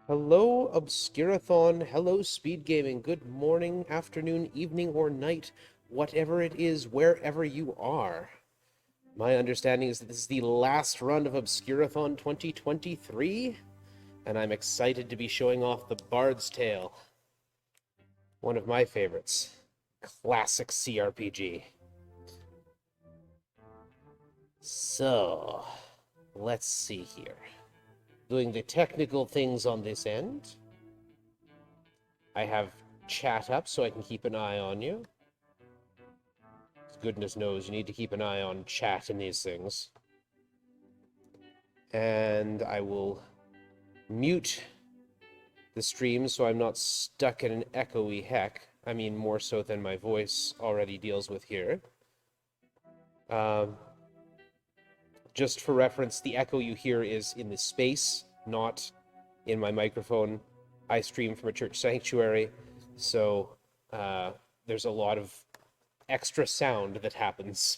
Hello, Obscurathon. Hello, Speed Gaming. Good morning, afternoon, evening, or night, whatever it is, wherever you are. My understanding is that this is the last run of Obscurathon 2023, and I'm excited to be showing off the Bard's Tale. One of my favorites. Classic CRPG. So, let's see here. Doing the technical things on this end. I have chat up so I can keep an eye on you. Goodness knows you need to keep an eye on chat in these things. And I will mute the stream so I'm not stuck in an echoey heck. I mean, more so than my voice already deals with here. Just for reference, the echo you hear is in the space, not in my microphone. I stream from a church sanctuary, so there's a lot of extra sound that happens.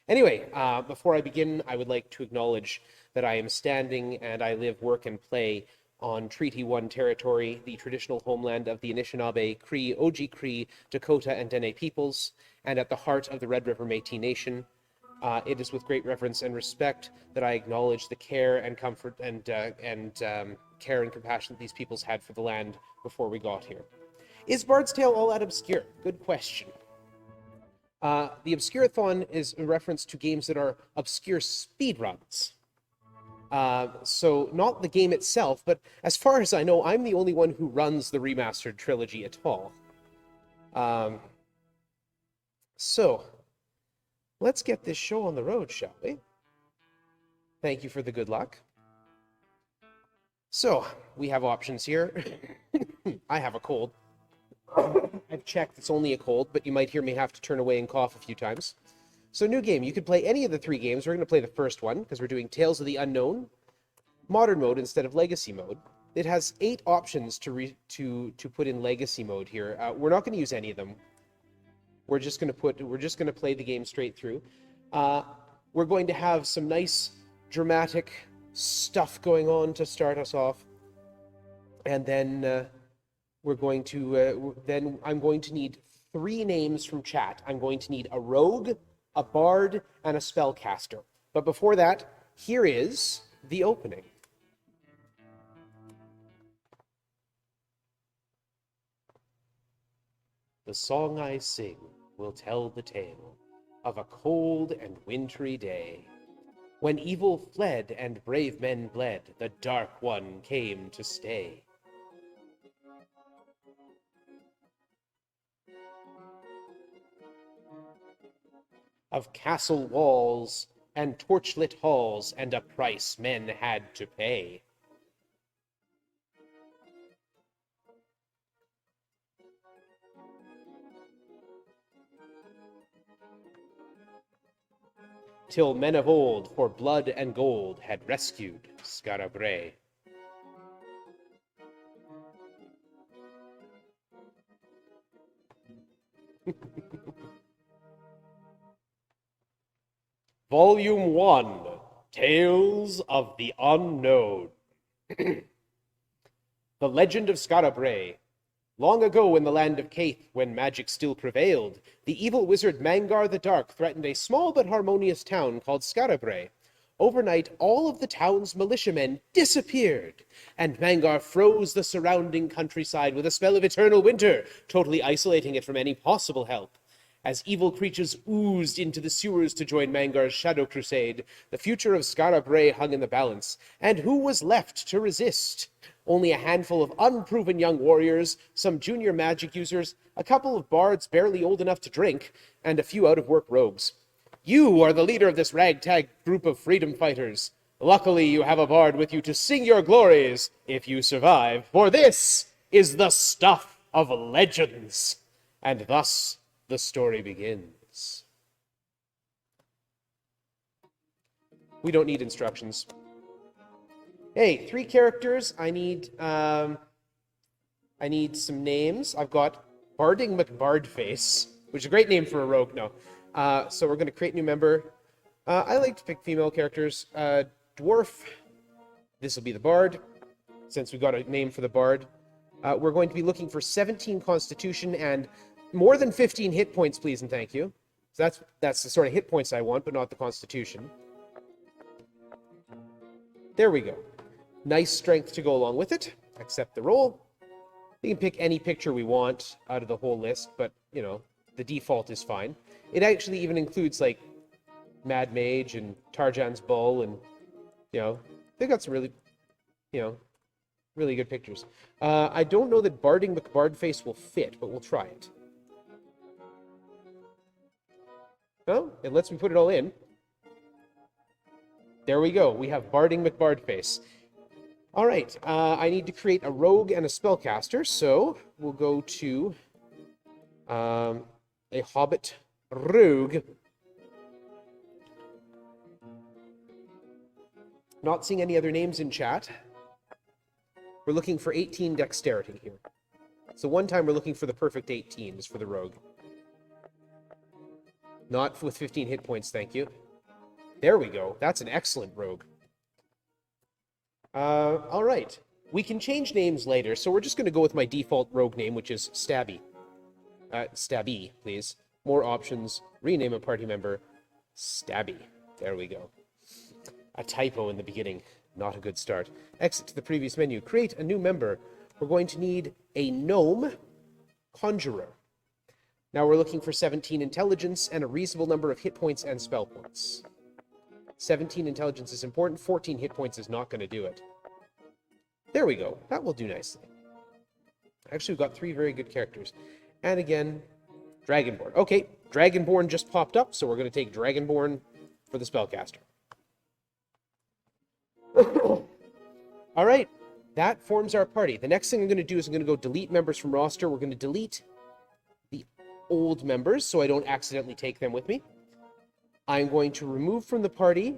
Anyway, before I begin, I would like to acknowledge that I am standing and I live, work, and play on Treaty 1 territory, the traditional homeland of the Anishinaabe, Cree, Oji-Cree, Dakota, and Dene peoples, and at the heart of the Red River Métis Nation. It is with great reverence and respect that I acknowledge the care and comfort and care and compassion that these peoples had for the land before we got here. Is Bard's Tale all that obscure? Good question. The Obscurathon is a reference to games that are obscure speedruns. So not the game itself, but as far as I know, I'm the only one who runs the Remastered trilogy at all. So let's get this show on the road, shall we? Thank you for the good luck. So, we have options here. I have a cold. I've checked, it's only a cold, but you might hear me have to turn away and cough a few times. So, new game. You could play any of the three games. We're going to play the first one, because we're doing Tales of the Unknown, Modern Mode instead of Legacy Mode. It has 8 options to put in Legacy Mode here. We're not going to use any of them. We're just going to play the game straight through. We're going to have some nice dramatic stuff going on to start us off, and then we're going to I'm going to need 3 names from chat. I'm going to need a rogue, a bard, and a spellcaster. But before that, here is the opening. The song I sing will tell the tale of a cold and wintry day. When evil fled and brave men bled, the Dark One came to stay. Of castle walls and torchlit halls and a price men had to pay. Till men of old for blood and gold had rescued Skara Brae. Volume 1, Tales of the Unknown. The Legend of Skara Brae. Long ago in the land of Caith, when magic still prevailed, the evil wizard Mangar the Dark threatened a small but harmonious town called Skara Brae. Overnight, all of the town's militiamen disappeared, and Mangar froze the surrounding countryside with a spell of eternal winter, totally isolating it from any possible help. As evil creatures oozed into the sewers to join Mangar's shadow crusade, the future of Skara Brae hung in the balance, and who was left to resist? Only a handful of unproven young warriors, some junior magic users, a couple of bards barely old enough to drink, and a few out-of-work rogues. You are the leader of this ragtag group of freedom fighters. Luckily, you have a bard with you to sing your glories, if you survive, for this is the stuff of legends. And thus the story begins. We don't need instructions. Hey, 3 characters. I need some names. I've got Barding McBardface, which is a great name for a rogue. No. So we're going to create a new member. I like to pick female characters. Dwarf. This will be the bard. since we've got a name for the bard. We're going to be looking for 17 constitution and more than 15 hit points, please and thank you. So that's the sort of hit points I want, but not the constitution. There we go. Nice strength to go along with it. Accept the roll. We can pick any picture we want out of the whole list, but, you know, the default is fine. It actually even includes, like, Mad Mage and Tarjan's Bull, and, you know, they got some really, you know, really good pictures. I don't know that Barding McBardface will fit, but we'll try it. Oh, it lets me put it all in. There we go. We have Barding McBardface. All right, I need to create a rogue and a spellcaster, so we'll go to a hobbit rogue. Not seeing any other names in chat. We're looking for 18 dexterity here. So one time we're looking for the perfect 18 is for the rogue. Not with 15 hit points, thank you. There we go. That's an excellent rogue. All right. We can change names later, so we're just going to go with my default rogue name, which is Stabby. Stabby, please. More options. Rename a party member. Stabby. There we go. A typo in the beginning. Not a good start. Exit to the previous menu. Create a new member. We're going to need a gnome conjurer. Now we're looking for 17 intelligence and a reasonable number of hit points and spell points. 17 intelligence is important. 14 hit points is not going to do it. There we go. That will do nicely. Actually, we've got 3 very good characters. And again, Dragonborn. Okay, Dragonborn just popped up, so we're going to take Dragonborn for the spellcaster. All right, that forms our party. The next thing I'm going to do is I'm going to go delete members from roster. We're going to delete the old members so I don't accidentally take them with me. I'm going to remove from the party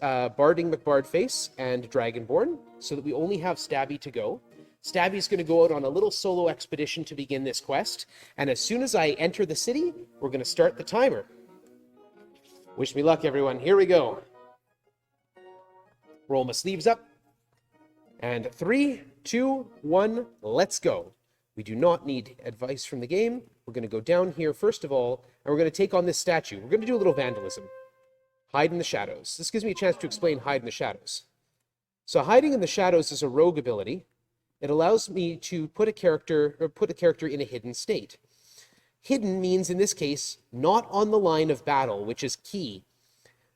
Barding McBardface and Dragonborn so that we only have Stabby to go. Stabby's going to go out on a little solo expedition to begin this quest, and as soon as I enter the city, we're going to start the timer. Wish me luck, everyone. Here we go. Roll my sleeves up. And 3, 2, 1, let's go. We do not need advice from the game. We're going to go down here first of all, and we're going to take on this statue. We're going to do a little vandalism. Hide in the shadows. This gives me a chance to explain hide in the shadows. So hiding in the shadows is a rogue ability. It allows me to put a character in a hidden state. Hidden means, in this case, not on the line of battle, which is key.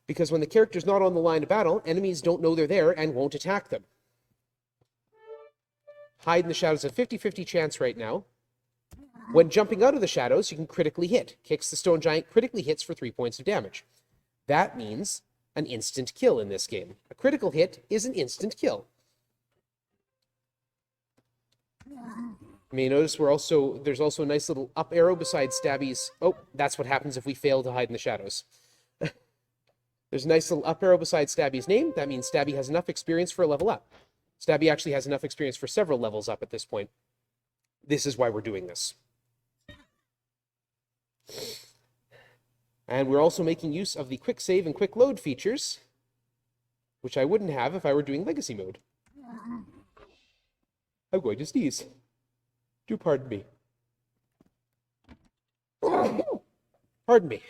Because when the character's not on the line of battle, enemies don't know they're there and won't attack them. Hide in the shadows, a 50-50 chance right now. When jumping out of the shadows, you can critically hit. Kicks the stone giant, critically hits for 3 points of damage. That means an instant kill in this game. A critical hit is an instant kill. You may notice there's also a nice little up arrow beside Stabby's. Oh, that's what happens if we fail to hide in the shadows. There's a nice little up arrow beside Stabby's name. That means Stabby has enough experience for a level up. Stabby actually has enough experience for several levels up at this point. This is why we're doing this. And we're also making use of the quick save and quick load features, which I wouldn't have if I were doing legacy mode. I'm going to sneeze. Do pardon me. Pardon me.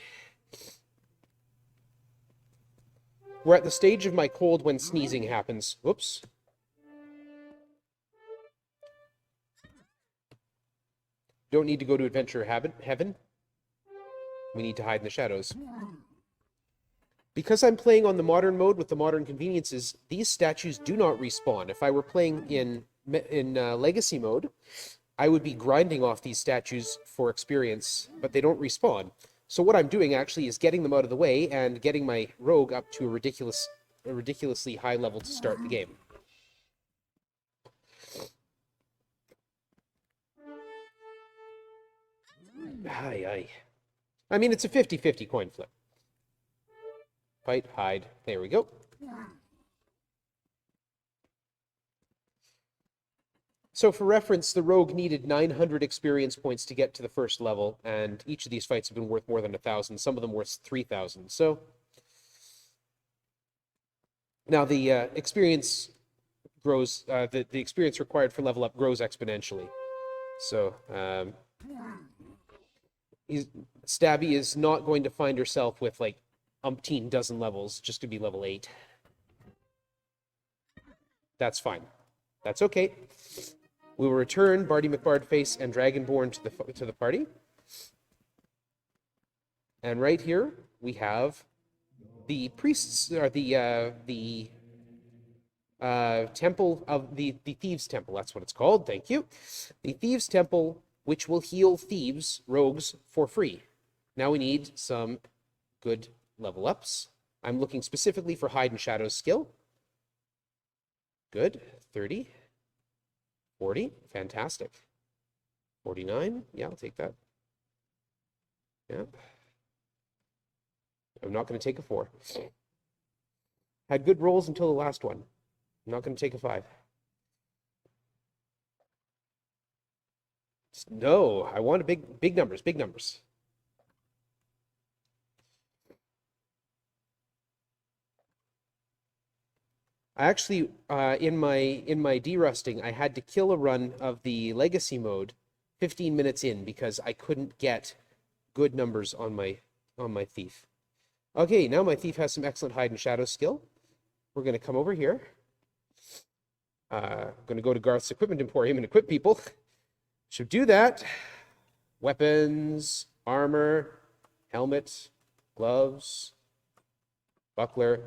We're at the stage of my cold when sneezing happens. Whoops. Don't need to go to adventure heaven. We need to hide in the shadows. Because I'm playing on the modern mode with the modern conveniences, these statues do not respawn. If I were playing in legacy mode, I would be grinding off these statues for experience, but they don't respawn. So what I'm doing actually is getting them out of the way and getting my rogue up to a ridiculously high level to start the game. Aye. I mean, it's a 50-50 coin flip. Fight, hide. There we go. So for reference, the rogue needed 900 experience points to get to the first level, and each of these fights have been worth more than 1,000. Some of them worth 3,000. So now the experience grows, the experience required for level up grows exponentially. So, Stabby is not going to find herself with like umpteen dozen levels just to be level 8. That's fine. That's okay. We will return Barty McBardface and Dragonborn to the party. And right here we have the priests, or the temple of the Thieves' Temple. That's what it's called. Thank you. The Thieves' Temple, which will heal thieves, rogues, for free. Now we need some good level ups. I'm looking specifically for Hide and Shadows skill. Good. 30. 40. Fantastic. 49. Yeah, I'll take that. Yeah. I'm not going to take a 4. Had good rolls until the last one. I'm not going to take a 5. No, I want a big numbers, big numbers. I actually, in my derusting, I had to kill a run of the legacy mode 15 minutes in because I couldn't get good numbers on my thief. Okay, now my thief has some excellent hide and shadow skill. We're going to come over here. I'm going to go to Garth's Equipment Emporium and equip people. Should do that. Weapons, armor, helmet, gloves, buckler.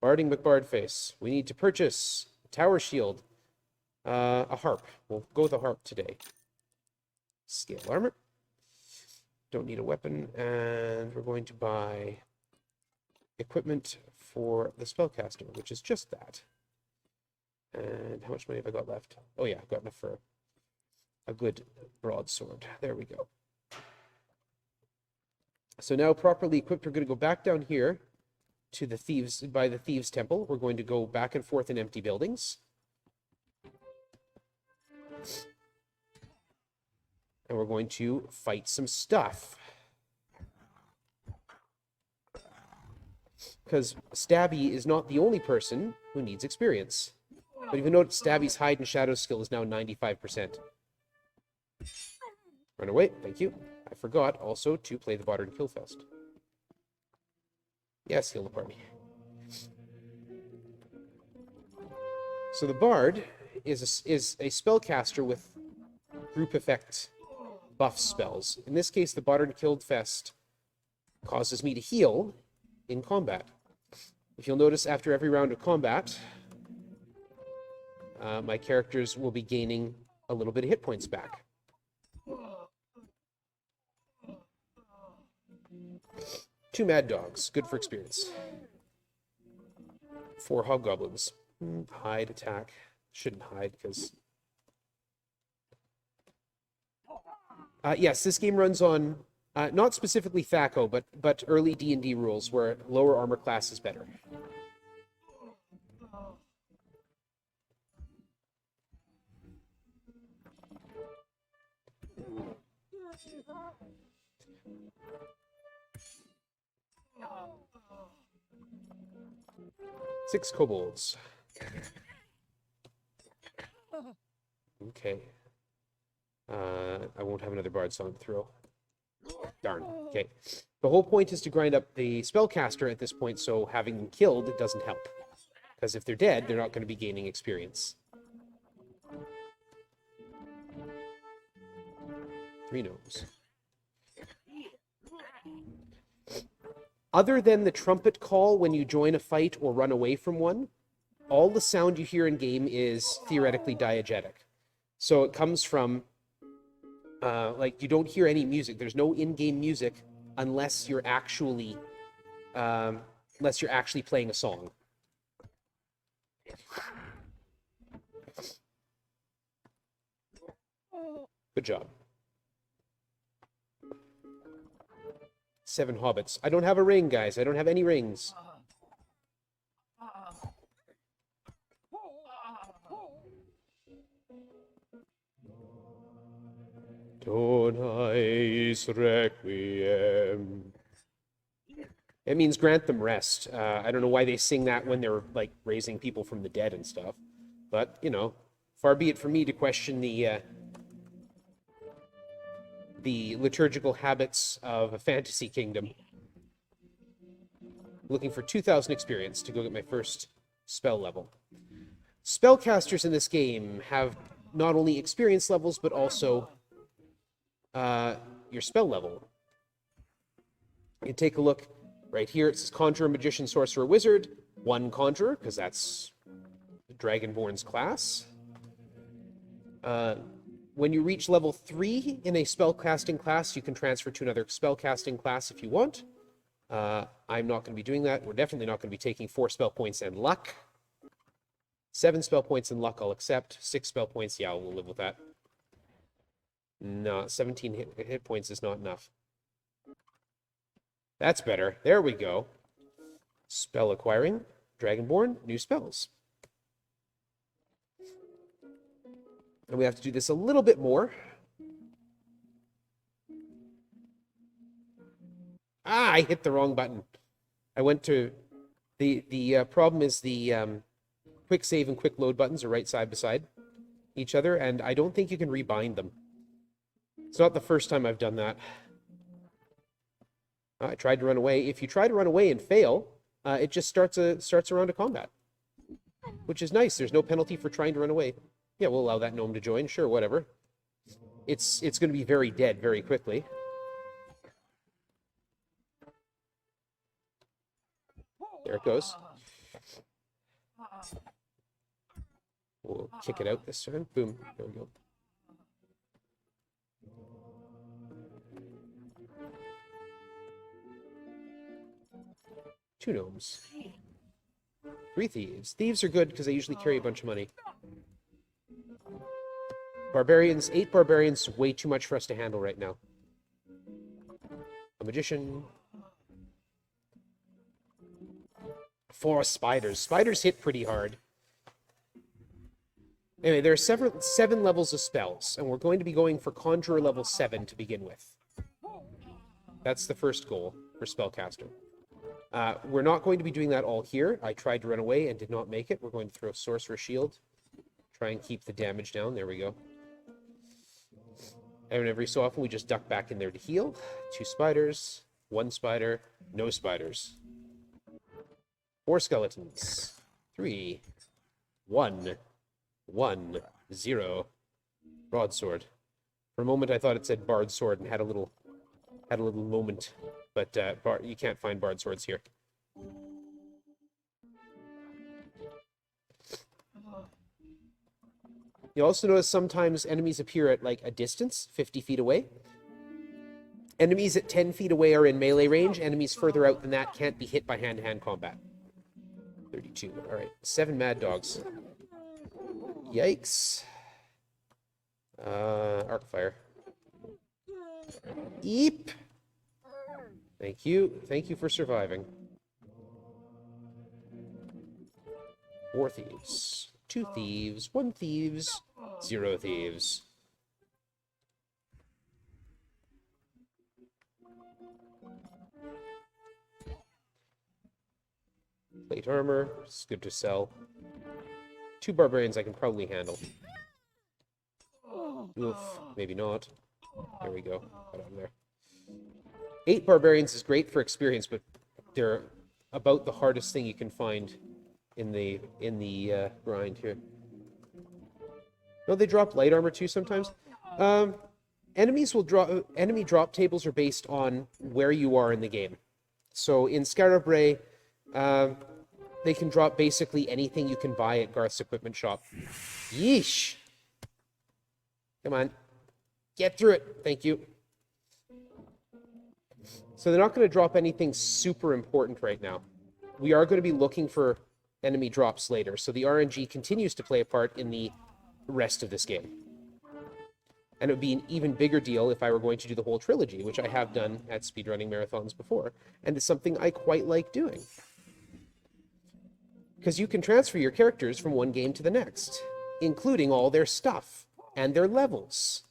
Barding McBardface. We need to purchase a tower shield, a harp. We'll go with a harp today. Scale armor. Don't need a weapon, and we're going to buy equipment for the spellcaster, which is just that. And how much money have I got left? Oh yeah, I've got enough for a good broadsword. There we go. So now properly equipped, we're going to go back down here to the thieves, by the Thieves' Temple. We're going to go back and forth in empty buildings. And we're going to fight some stuff. Because Stabby is not the only person who needs experience. But even though Stabby's hide and shadow skill is now 95%. Run away, thank you. I forgot also to play the Modern Killfest. Yes, heal the party. So the Bard is a spellcaster with group effect buff spells. In this case, the Modern Killfest causes me to heal in combat. If you'll notice, after every round of combat, my characters will be gaining a little bit of hit points back. 2 mad dogs, good for experience. 4 hobgoblins. Hide, attack. Shouldn't hide because... yes, this game runs on not specifically THACO, but early D&D rules where lower armor class is better. Six kobolds. Okay. I won't have another bard song to throw. Darn. Okay. The whole point is to grind up the spellcaster at this point, so having them killed doesn't help. Because if they're dead, they're not going to be gaining experience. 3 gnomes. Other than the trumpet call when you join a fight or run away from one, all the sound you hear in game is theoretically diegetic. So it comes from, like, you don't hear any music. There's no in-game music unless you're actually playing a song. Good job. 7 hobbits. I don't have a ring, guys. I don't have any rings. Donais requiem. It means grant them rest. I don't know why they sing that when they're like raising people from the dead and stuff. But, you know, far be it from me to question the liturgical habits of a fantasy kingdom. Looking for 2,000 experience to go get my first spell level. Spellcasters in this game have not only experience levels, but also your spell level. You take a look right here. It says Conjurer, Magician, Sorcerer, Wizard. 1 Conjurer, because that's Dragonborn's class. When you reach level 3 in a spellcasting class, you can transfer to another spellcasting class if you want. I'm not going to be doing that. We're definitely not going to be taking 4 spell points and luck. 7 spell points and luck I'll accept. 6 spell points, yeah, we'll live with that. No, 17 hit points is not enough. That's better. There we go. Spell acquiring. Dragonborn, new spells. And we have to do this a little bit more. Ah, I hit the wrong button. I went to... The problem is the quick save and quick load buttons are right side beside each other, and I don't think you can rebind them. It's not the first time I've done that. I tried to run away. If you try to run away and fail, it just starts a round of combat, which is nice. There's no penalty for trying to run away. Yeah, we'll allow that gnome to join. Sure, whatever. It's going to be very dead very quickly. There it goes. We'll kick it out this turn. Boom. There we go. Two gnomes. 3 thieves. Thieves are good because they usually carry a bunch of money. Barbarians. 8 barbarians. Way too much for us to handle right now. A magician. 4 spiders. Spiders hit pretty hard. Anyway, there are 7 levels of spells, and we're going to be going for Conjurer level 7 to begin with. That's the first goal for Spellcaster. We're not going to be doing that all here. I tried to run away and did not make it. We're going to throw Sorcerer Shield. Try and keep the damage down. There we go. And every so often, we just duck back in there to heal. 2 spiders. 1 spider. No spiders. 4 skeletons. 3. 1. 1. 0. Broadsword. For a moment, I thought it said Bard Sword and had a little moment. But you can't find Bard Swords here. You also notice sometimes enemies appear at like a distance, 50 feet away. Enemies at 10 feet away are in melee range. Enemies further out than that can't be hit by hand-to-hand combat. 32. All right. 7 mad dogs. Yikes. Arcfire. Eep. Thank you. Thank you for surviving. 4 thieves. 2 thieves. 1 thieves. 0 thieves. Plate armor. It's good to sell. 2 barbarians I can probably handle. Oof. Maybe not. There we go. Got out of there. 8 barbarians is great for experience, but they're about the hardest thing you can find in the grind here. No, they drop light armor too sometimes. Enemies will drop. Enemy drop tables are based on where you are in the game. So in Skara Brae, they can drop basically anything you can buy at Garth's equipment shop. Yeesh. Come on. Get through it. Thank you. So they're not going to drop anything super important right now. We are going to be looking for enemy drops later. So the RNG continues to play a part in the rest of this game. And it would be an even bigger deal if I were going to do the whole trilogy, which I have done at speedrunning marathons before. And it's something I quite like doing. Because you can transfer your characters from one game to the next, including all their stuff and their levels.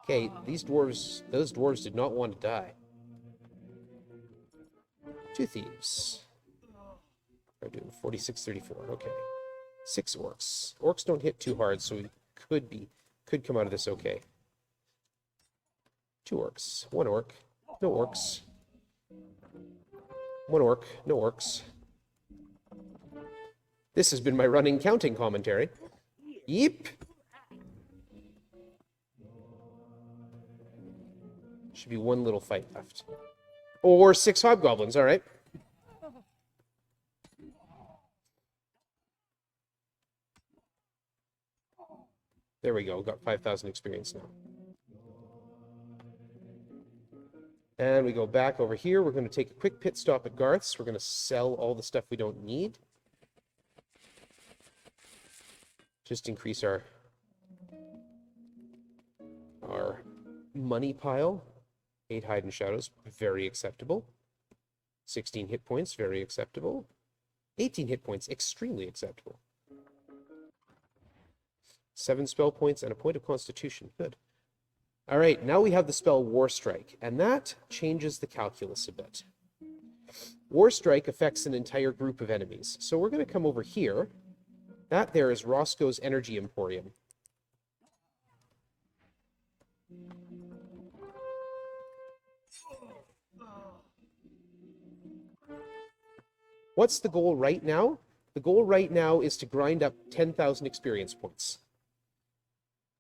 Okay, those dwarves did not want to die. 2 thieves. We're doing 46-34. Okay. 6 orcs. Orcs don't hit too hard, so we could come out of this okay. 2 orcs. 1 orc. No orcs. 1 orc. No orcs. This has been my running counting commentary. Yeep. Should be 1 little fight left. Or 6 hobgoblins, all right. There we go, got 5,000 experience now. And we go back over here. We're going to take a quick pit stop at Garth's. We're going to sell all the stuff we don't need. Just increase our money pile. 8 hide and shadows, very acceptable. 16 hit points, very acceptable. 18 hit points, extremely acceptable. 7 spell points and a point of constitution, good. All right, now we have the spell War Strike, and that changes the calculus a bit. War Strike affects an entire group of enemies. So we're going to come over here. That there is Roscoe's Energy Emporium. What's the goal right now? The goal right now is to grind up 10,000 experience points.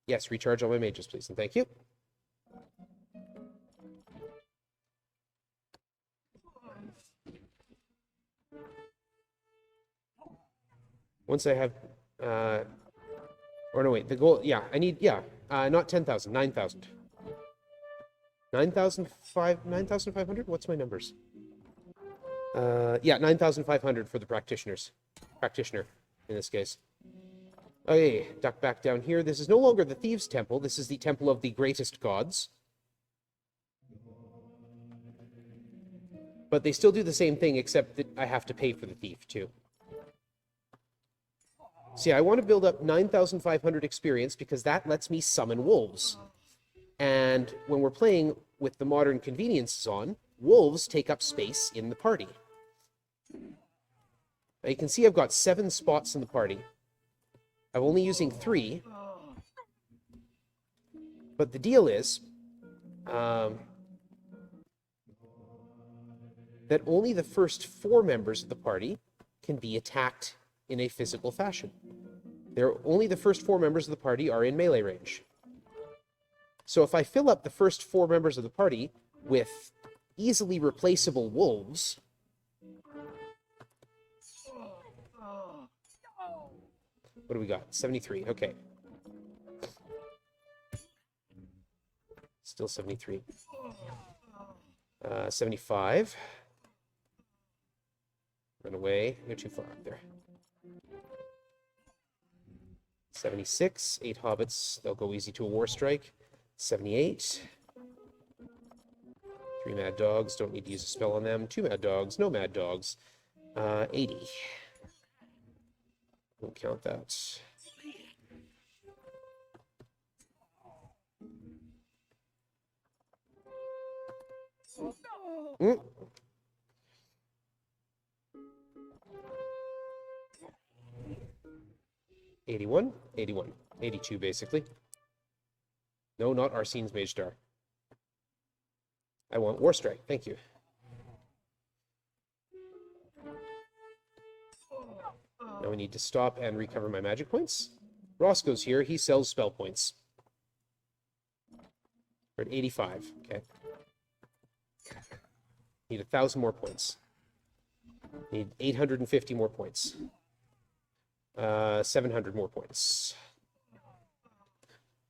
Yes, recharge all my mages, please, and thank you. Once I have, or no, wait, the goal, yeah, I need, yeah, not 10,000, 9,000. 9,500? What's my numbers? Yeah, 9,500 for the practitioner, in this case. Okay, duck back down here. This is no longer the Thieves' Temple. This is the Temple of the Greatest Gods. But they still do the same thing, except that I have to pay for the thief, too. See, I want to build up 9,500 experience because that lets me summon wolves. And when we're playing with the modern conveniences on, wolves take up space in the party. Now you can see I've got 7 spots in the party. I'm only using 3. But the deal is that only the first 4 members of the party can be attacked in a physical fashion. Only the first 4 members of the party are in melee range. So if I fill up the first 4 members of the party with easily replaceable wolves, what do we got? 73, okay. Still 73. 75. Run away. You're too far up there. 76. 8 hobbits. They'll go easy to a war strike. 78. 3 mad dogs. Don't need to use a spell on them. 2 mad dogs. No mad dogs. 80. Won't count that. Mm. 81, 81, 82 basically. No, not Arsene's Mage Star. I want War Strike, thank you. Now we need to stop and recover my magic points. Roscoe's here, he sells spell points. We're at 85, okay. Need 1,000 more points. Need 850 more points. 700 more points.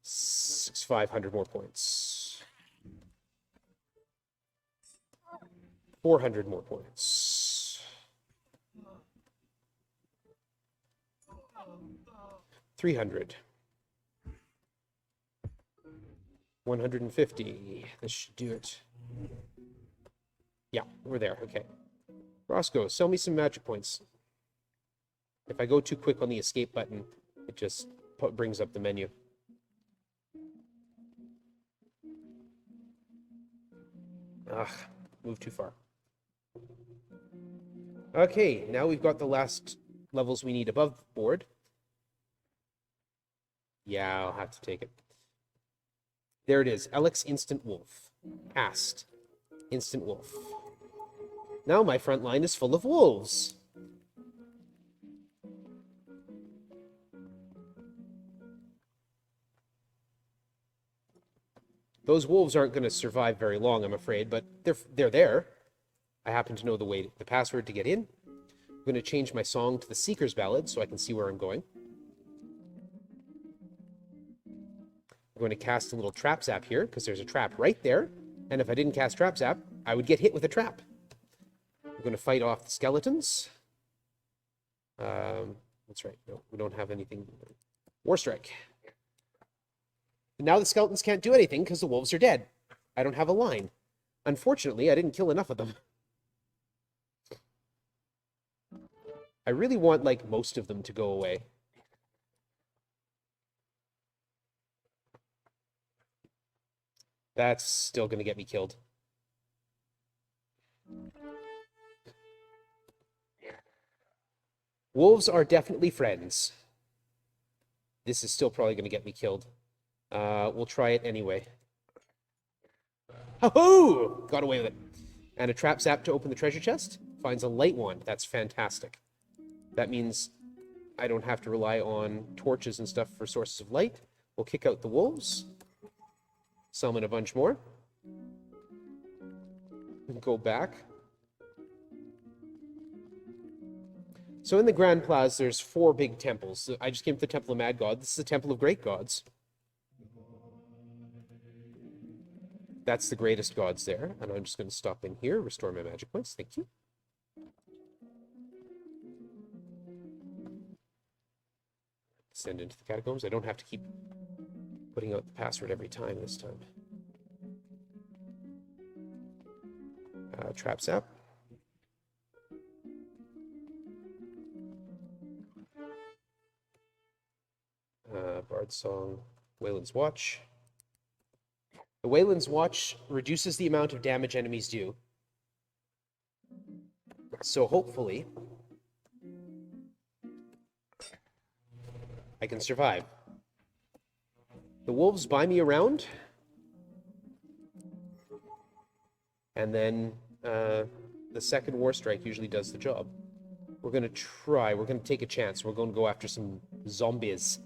500 more points. 400 more points. 300. 150. This should do it. Yeah, we're there. Okay. Roscoe, sell me some magic points. If I go too quick on the escape button, it just brings up the menu. Ugh, move too far. Okay, now we've got the last levels we need above board. Yeah, I'll have to take it. There it is. Alex Instant Wolf. Cast. Instant Wolf. Now my front line is full of wolves. Those wolves aren't going to survive very long, I'm afraid, but they're there. I happen to know the password to get in. I'm going to change my song to the Seeker's Ballad so I can see where I'm going. I'm going to cast a little trap zap here because there's a trap right there. And if I didn't cast trap zap, I would get hit with a trap. I'm going to fight off the skeletons. That's right. No, we don't have anything. War Strike. Now the skeletons can't do anything because the wolves are dead. I don't have a line. Unfortunately, I didn't kill enough of them. I really want, like, most of them to go away. That's still going to get me killed. Wolves are definitely friends. This is still probably going to get me killed. We'll try it anyway. Ho-ho! Got away with it. And a trap zap to open the treasure chest. Finds a light wand. That's fantastic. That means I don't have to rely on torches and stuff for sources of light. We'll kick out the wolves. Summon a bunch more. And go back. So in the Grand Plaza, there's 4 big temples. I just came to the Temple of Mad God. This is the Temple of Great Gods. That's the greatest gods there. And I'm just going to stop in here, restore my magic points. Thank you. Send into the catacombs. I don't have to keep putting out the password every time this time. Trap zap. Bard's Song, Wayland's Watch. The Wayland's Watch reduces the amount of damage enemies do. So hopefully, I can survive. The wolves buy me around. And then the second War Strike usually does the job. We're going to try. We're going to take a chance. We're going to go after some zombies.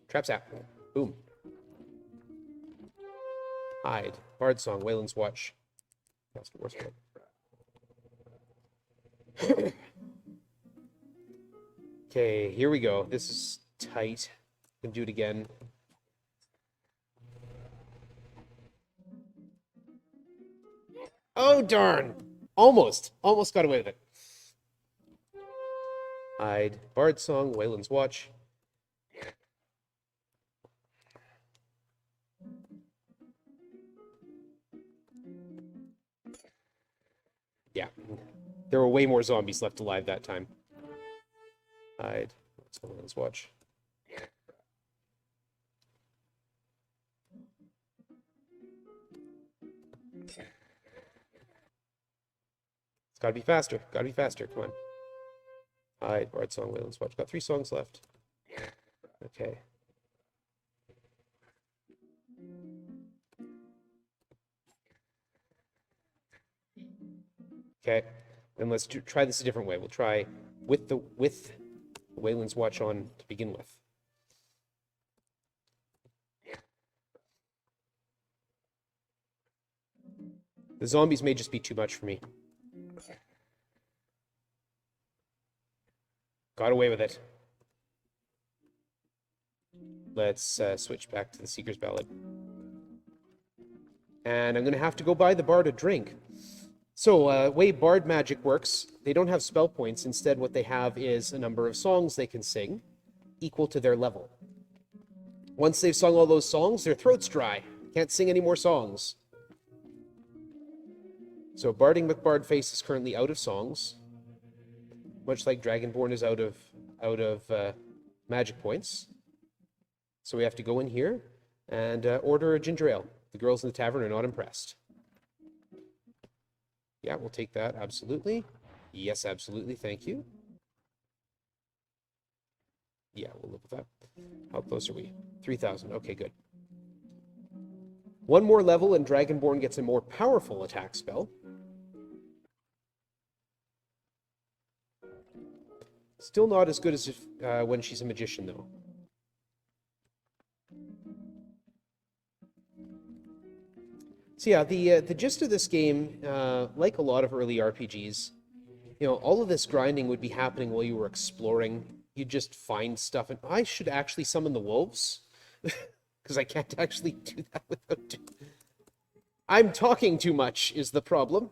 Trap zap. Boom. Hide. Bard Song. Wayland's Watch. Cast War Strike. Okay, here we go. This is tight. Can do it again. Oh, darn. Almost got away with it. Hide. Bard Song. Wayland's Watch. Yeah. There were way more zombies left alive that time. Hide. Wayland's Watch. It's gotta be faster. Gotta be faster. Come on. Hide. Bard Song. Wayland's Watch. Got 3 songs left. Okay. Okay. Then let's try this a different way. We'll try with the Wayland's Watch on to begin with. The zombies may just be too much for me. Got away with it. Let's switch back to the Seeker's Ballad. And I'm going to have to go buy the Bard a drink. So, way Bard magic works, they don't have spell points. Instead, what they have is a number of songs they can sing equal to their level. Once they've sung all those songs, their throat's dry. Can't sing any more songs. So, Barding McBardface is currently out of songs. Much like Dragonborn is out of magic points. So we have to go in here and order a ginger ale. The girls in the tavern are not impressed. Yeah, we'll take that, absolutely. Yes, absolutely, thank you. Yeah, we'll live with that. How close are we? 3,000, okay, good. One more level and Dragonborn gets a more powerful attack spell. Still not as good as if, when she's a magician, though. So yeah, the gist of this game, like a lot of early RPGs, you know, all of this grinding would be happening while you were exploring. You'd just find stuff, and I should actually summon the wolves, because I can't actually do that without... I'm talking too much is the problem.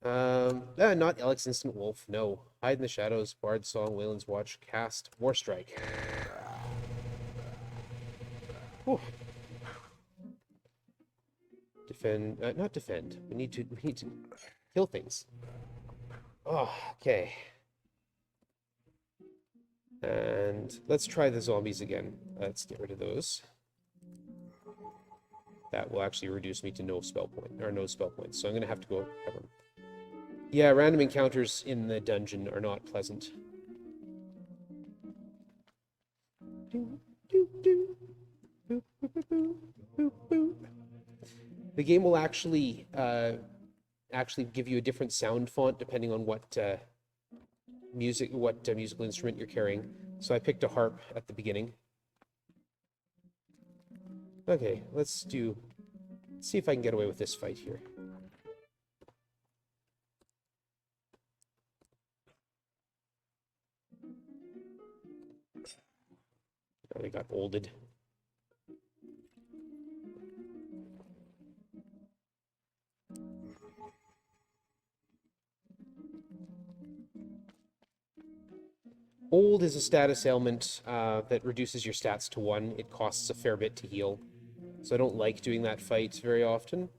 Not Alex Instant Wolf, no. Hide in the Shadows, Bard Song, Wayland's Watch, Cast, War Strike. Whew. Defend, not defend. We need to kill things. Oh, okay. And let's try the zombies again. Let's get rid of those. That will actually reduce me to no spell points. So I'm gonna have to go cover them. Yeah, random encounters in the dungeon are not pleasant. The game will actually give you a different sound font depending on what musical instrument you're carrying. So I picked a harp at the beginning. Okay, let's see if I can get away with this fight here. Oh, they got olded. Old is a status ailment that reduces your stats to 1. It costs a fair bit to heal. So I don't like doing that fight very often,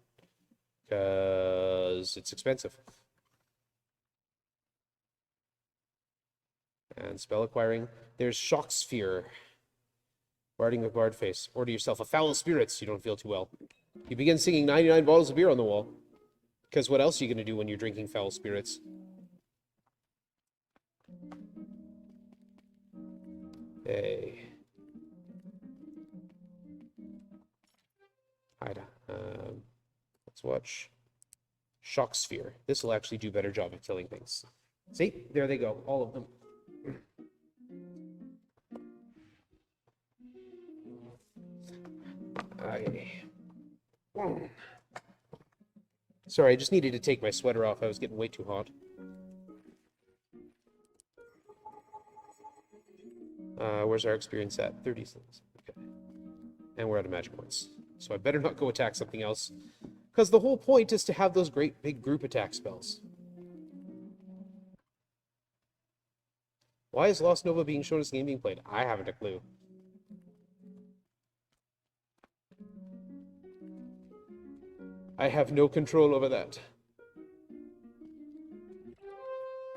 because it's expensive. And spell acquiring. There's Shock Sphere. Barding with Bard Face. Order yourself a Foul Spirits. You don't feel too well. You begin singing 99 bottles of beer on the wall. Because what else are you going to do when you're drinking Foul Spirits? Hey. Hida. Let's watch Shock Sphere. This will actually do a better job of killing things. See? There they go. All of them. Okay. Sorry, I just needed to take my sweater off. I was getting way too hot. Where's our experience at? 30 cents. Okay. And we're out of magic points. So I better not go attack something else. Because the whole point is to have those great big group attack spells. Why is Lost Nova being shown as a game being played? I haven't a clue. I have no control over that.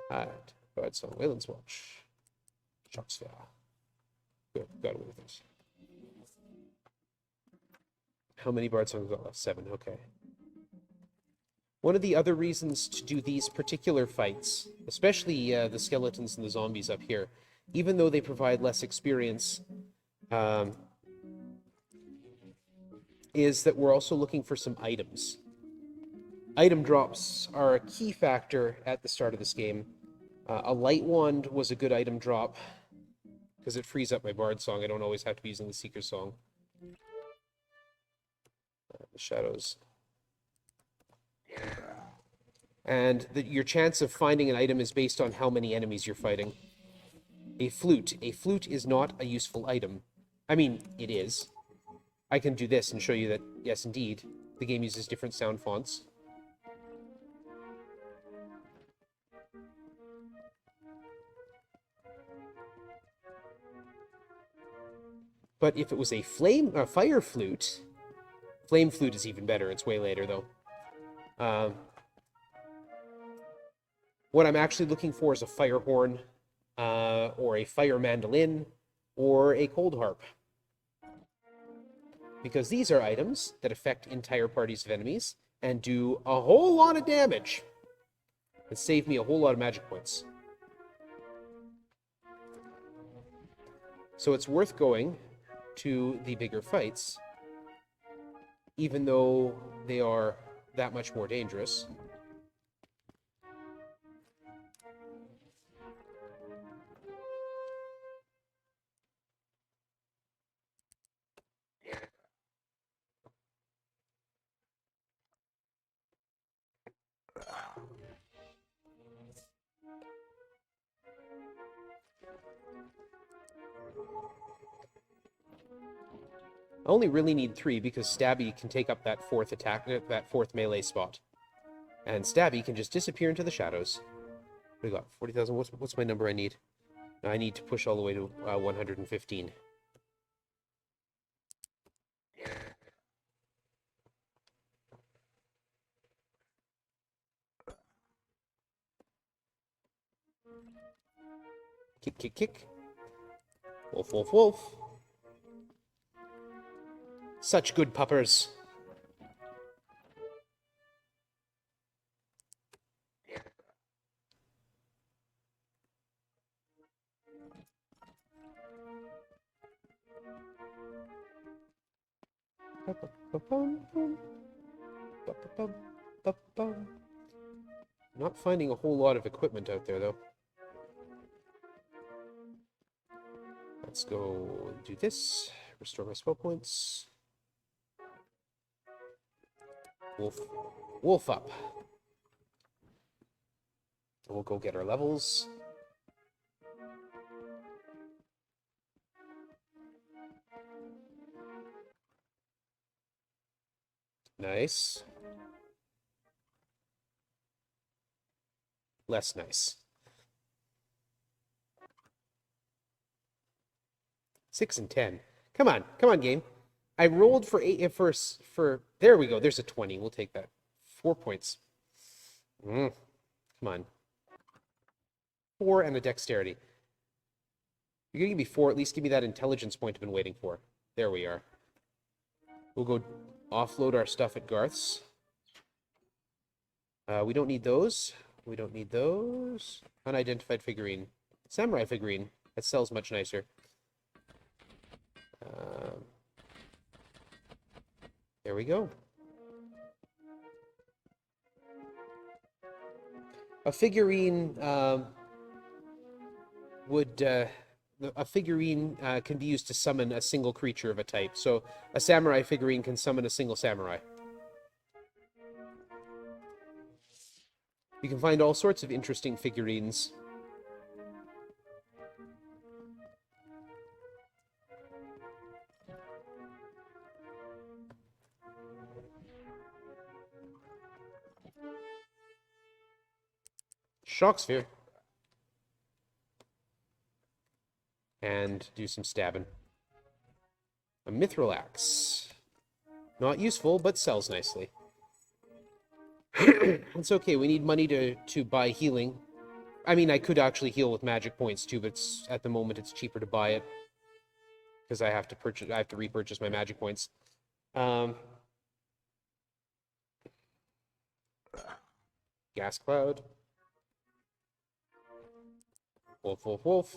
Alright. Bard Song, Wayland's Watch. Shock Sphere. Good, got away with this. How many Bard Songs got left? 7, okay. One of the other reasons to do these particular fights, especially the skeletons and the zombies up here, even though they provide less experience, is that we're also looking for some items. Item drops are a key factor at the start of this game. A light wand was a good item drop, because it frees up my Bard Song. I don't always have to be using the Seeker Song. The shadows. And your chance of finding an item is based on how many enemies you're fighting. A flute. A flute is not a useful item. I mean, it is. I can do this and show you that, yes, indeed, the game uses different sound fonts. But if it was a fire flute, flame flute is even better. It's way later, though. What I'm actually looking for is a fire horn, or a fire mandolin, or a cold harp. Because these are items that affect entire parties of enemies and do a whole lot of damage. and save me a whole lot of magic points. So it's worth going to the bigger fights, even though they are that much more dangerous. I only really need 3 because Stabby can take up that 4th attack, that 4th melee spot. And Stabby can just disappear into the shadows. What do we got? 40,000. What's my number I need? I need to push all the way to 115. Kick, kick, kick. Wolf, wolf, wolf. Such good puppers. Not finding a whole lot of equipment out there, though. Let's go do this. Restore my spell points. Wolf. Wolf up. We'll go get our levels. Nice. Less nice. 6 and 10. Come on, game. I rolled for 8 for there we go. There's a 20. We'll take that. 4 points. Come on. 4 and a dexterity. You're gonna give me 4. At least give me that intelligence point I've been waiting for. There we are. We'll go offload our stuff at Garth's. We don't need those. We don't need those. Unidentified figurine. Samurai figurine. That sells much nicer. There we go. A figurine a figurine can be used to summon a single creature of a type. So a samurai figurine can summon a single samurai. You can find all sorts of interesting figurines. Shock sphere. And do some stabbing. A mithril axe. Not useful, but sells nicely. It's okay, we need money to buy healing. I mean, I could actually heal with magic points too, but at the moment it's cheaper to buy it. Because I have to repurchase my magic points. Gas cloud. Wolf, wolf, wolf.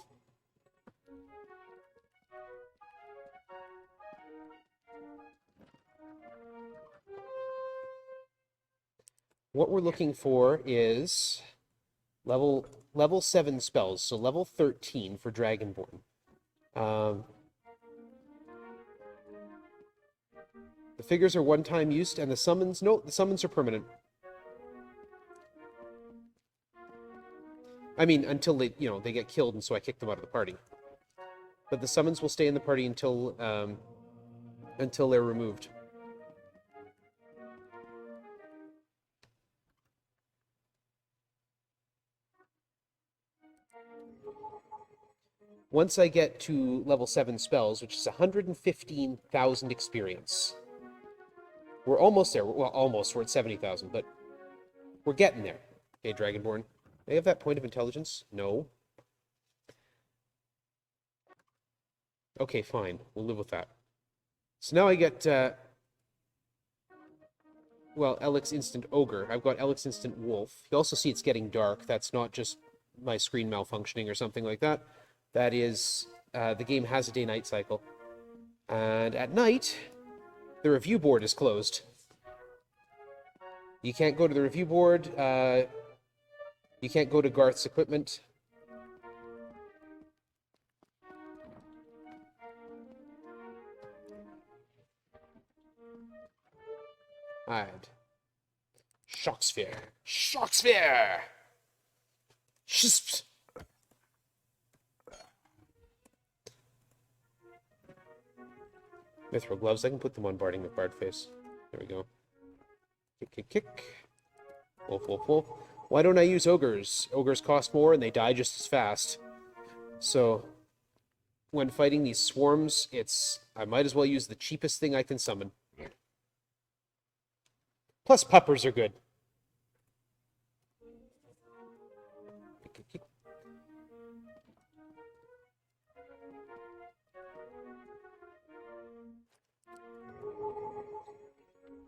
What we're looking for is level 7 spells, so level 13 for Dragonborn. The figures are one-time used, and the summons, no, the summons are permanent. I mean, until they get killed, and so I kick them out of the party. But the summons will stay in the party until they're removed. Once I get to level 7 spells, which is 115,000 experience. We're almost there. Well, almost. We're at 70,000, but we're getting there. Okay, Dragonborn. They have that point of intelligence? No. Okay, fine. We'll live with that. So now I get... well, Elix Instant Ogre. I've got Elix Instant Wolf. You also see it's getting dark. That's not just my screen malfunctioning or something like that. That is, the game has a day-night cycle. And at night, the review board is closed. You can't go to the review board. You can't go to Garth's equipment. Hide. Shock sphere. Shock sphere! Shisp! Mithril gloves. I can put them on Barding McBardface. There we go. Kick, kick, kick. Wolf, wolf, wolf. Why don't I use ogres? Ogres cost more and they die just as fast. So, when fighting these swarms, I might as well use the cheapest thing I can summon. Plus, puppers are good.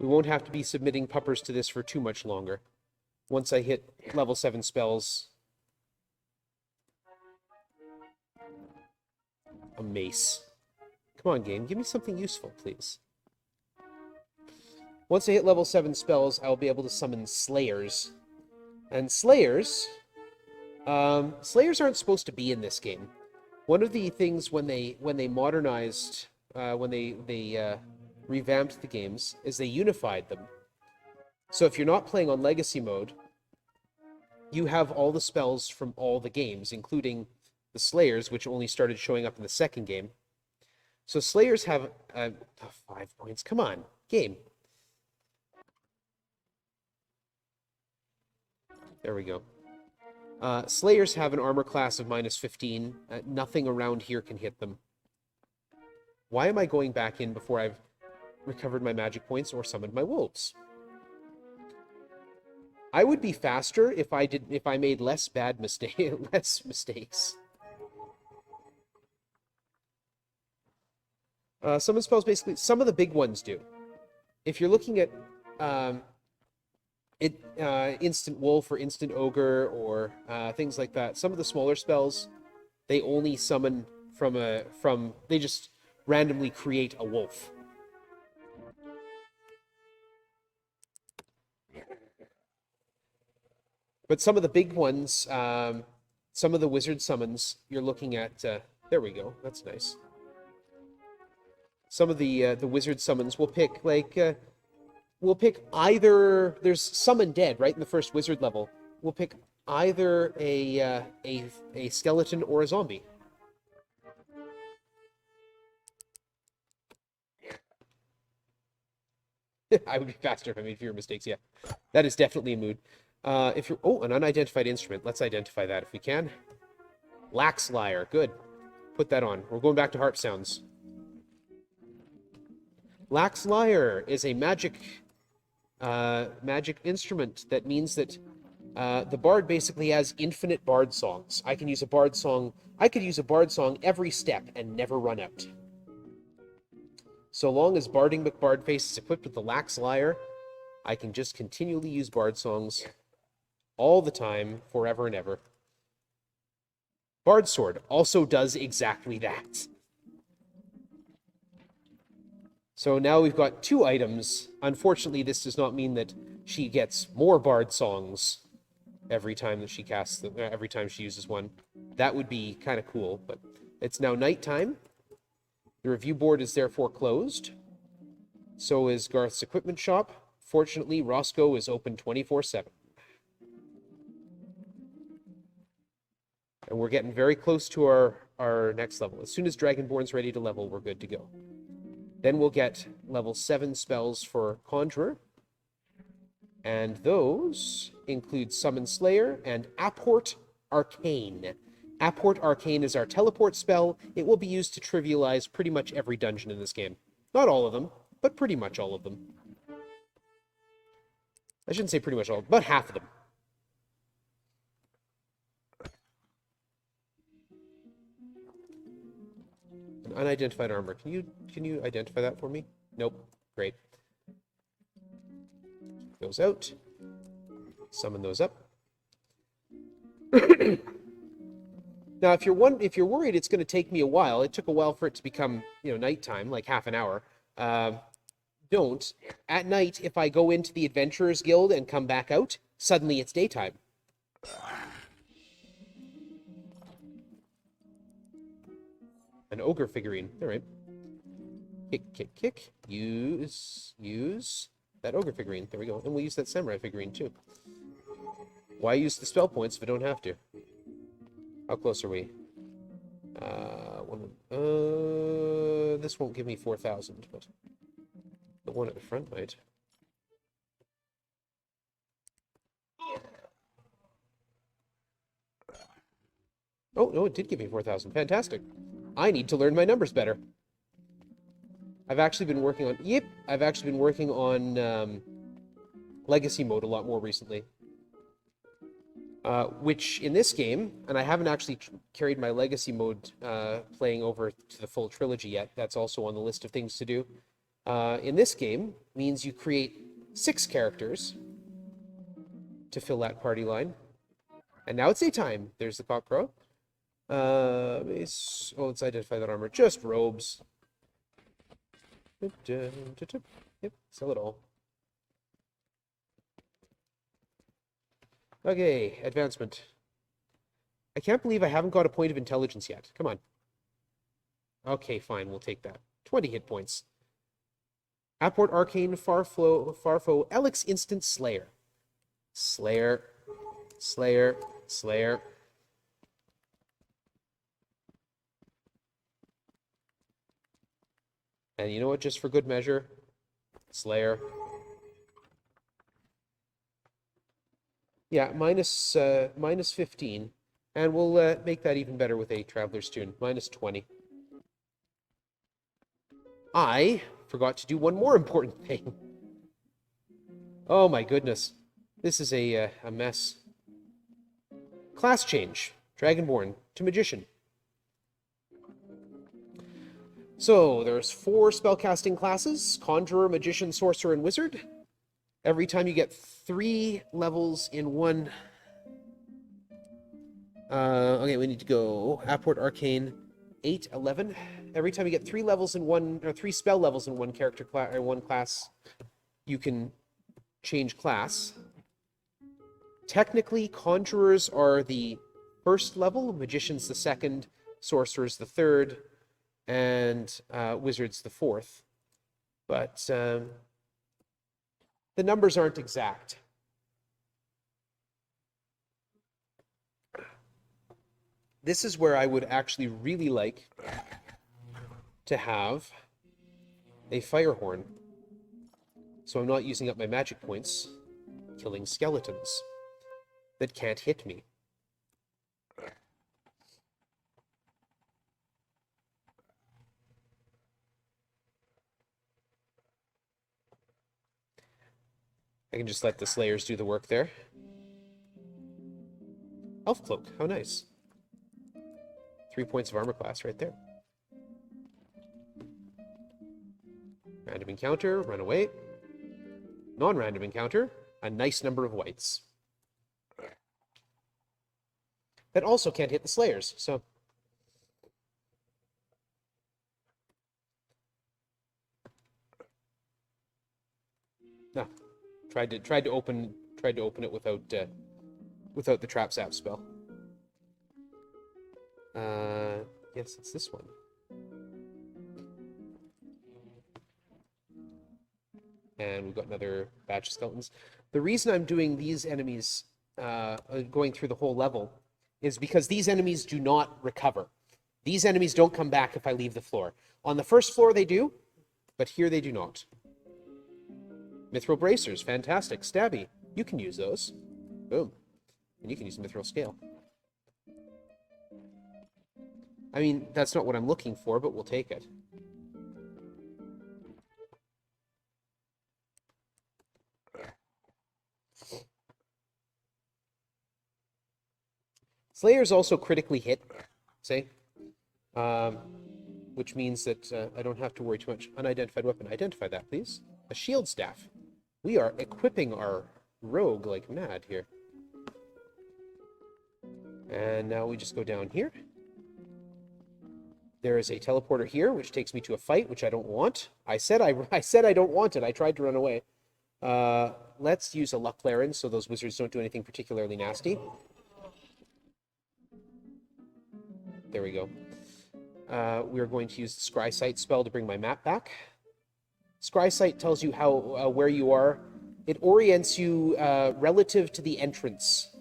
We won't have to be submitting puppers to this for too much longer. Once I hit level 7 spells. A mace. Come on, game. Give me something useful, please. Once I hit level 7 spells, I'll be able to summon Slayers. And Slayers... Slayers aren't supposed to be in this game. One of the things when they modernized... when they revamped the games, is they unified them. So if you're not playing on Legacy mode, you have all the spells from all the games, including the Slayers, which only started showing up in the second game. So Slayers have 5 points. Come on, game. There we go. Slayers have an armor class of -15. Nothing around here can hit them. Why am I going back in before I've recovered my magic points or summoned my wolves? I would be faster if I made less mistakes. Summon spells, basically, some of the big ones do. If you're looking at Instant Wolf or Instant Ogre or things like that, some of the smaller spells, they only summon they just randomly create a wolf. But some of the big ones, some of the wizard summons, you're looking at... there we go. That's nice. Some of the wizard summons will pick, we'll pick either... There's Summon Dead, right, in the first wizard level. We'll pick either a skeleton or a zombie. I would be faster if I made fewer mistakes, yeah. That is definitely a mood. If you're... Oh, an unidentified instrument. Let's identify that if we can. Lax Lyre. Good. Put that on. We're going back to harp sounds. Lax Lyre is a magic instrument that means that the bard basically has infinite bard songs. I can use a bard song... I could use a bard song every step and never run out. So long as Barding McBardface is equipped with the Lax Lyre, I can just continually use bard songs all the time, forever and ever. Bard Sword also does exactly that. So now we've got 2 items. Unfortunately, this does not mean that she gets more bard songs every time that she casts every time she uses one. That would be kind of cool, but it's now nighttime. The review board is therefore closed. So is Garth's equipment shop. Fortunately, Roscoe is open 24/7. And we're getting very close to our next level. As soon as Dragonborn's ready to level, we're good to go. Then we'll get level 7 spells for Conjurer. And those include Summon Slayer and Apport Arcane. Apport Arcane is our teleport spell. It will be used to trivialize pretty much every dungeon in this game. Not all of them, but pretty much all of them. I shouldn't say pretty much all, but half of them. An unidentified armor. Can you identify that for me? Nope. Great. those out. Summon those up. Now, if you're worried it's going to take me a while, it took a while for it to become, nighttime, like half an hour. Don't. At night, if I go into the Adventurers Guild and come back out, suddenly it's daytime. An ogre figurine. All right. Kick, kick, kick. Use that ogre figurine. There we go. And we'll use that samurai figurine too. Why use the spell points if I don't have to? How close are we? This won't give me 4,000, but the one at the front might. Oh, no, it did give me 4,000. Fantastic. I need to learn my numbers better. I've actually been working on, Legacy mode a lot more recently. Which, in this game, and I haven't actually carried my Legacy mode playing over to the full trilogy yet. That's also on the list of things to do. In this game, means you create 6 characters to fill that party line. And now it's daytime. There's the cock crow. Let's identify that armor. Just robes. Yep, sell it all. Okay, advancement. I can't believe I haven't got a point of intelligence yet. Come on. Okay, fine, we'll take that. 20 hit points. Apport Arcane Farfo Elix Instant Slayer. Slayer. And you know what, just for good measure? Slayer. Yeah, minus 15. And we'll make that even better with a Traveler's Tune. Minus 20. I forgot to do one more important thing. Oh my goodness. This is a mess. Class change. Dragonborn to Magician. So, there's 4 spellcasting classes. Conjurer, Magician, Sorcerer, and Wizard. Every time you get 3 levels in one... okay, we need to go Apport Arcane 8, 11. Every time you get 3 levels in one, or 3 spell levels in one character class, or one class, you can change class. Technically, Conjurers are the first level, Magician's the second, Sorcerer's the third, and Wizard's the fourth. But the numbers aren't exact. This is where I would actually really like to have a fire horn. So I'm not using up my magic points killing skeletons that can't hit me. I can just let the Slayers do the work there. Elf Cloak, how nice. 3 points of armor class right there. Random encounter, run away. Non-random encounter, a nice number of whites. That also can't hit the Slayers, so... No. Tried to open it without the trap zap spell. Yes, it's this one. And we've got another batch of skeletons. The reason I'm doing these enemies, going through the whole level, is because these enemies do not recover. These enemies don't come back if I leave the floor. On the first floor they do, but here they do not. Mithril Bracers, fantastic. Stabby, you can use those. Boom. And you can use the Mithril Scale. I mean, that's not what I'm looking for, but we'll take it. Slayers also critically hit, say, which means that I don't have to worry too much. Unidentified weapon. Identify that, please. A shield staff. We are equipping our rogue like mad here. And now we just go down here. There is a teleporter here, which takes me to a fight, which I don't want. I said I don't want it. I tried to run away. Let's use a luck Laren so those wizards don't do anything particularly nasty. There we go. We're going to use the Scry Sight spell to bring my map back. Scry Sight tells you how where you are. It orients you relative to the entrance,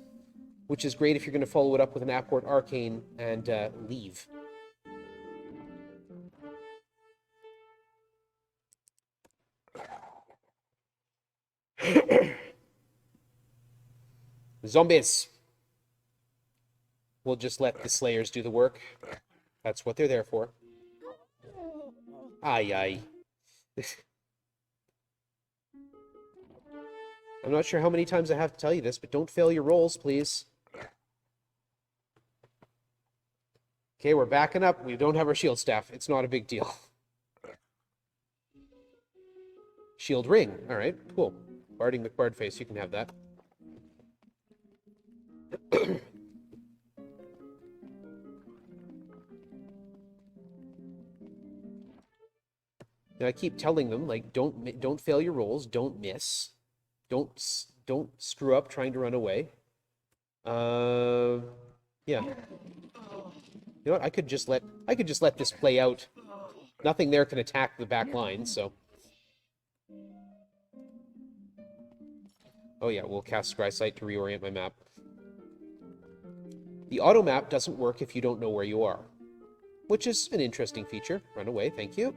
which is great if you're going to follow it up with an Apport Arcane and leave. Zombies! We'll just let the Slayers do the work. That's what they're there for. Aye, aye. I'm not sure how many times I have to tell you this, but don't fail your rolls, please. Okay, we're backing up. We don't have our shield staff. It's not a big deal. Shield ring. All right, cool. Barding McBardface, you can have that. Now, I keep telling them, like, don't fail your rolls, don't miss, don't screw up trying to run away. Yeah. You know what? I could just let this play out. Nothing there can attack the back line, so. Oh yeah, we'll cast Scry Sight to reorient my map. The auto map doesn't work if you don't know where you are, which is an interesting feature. Run away, thank you.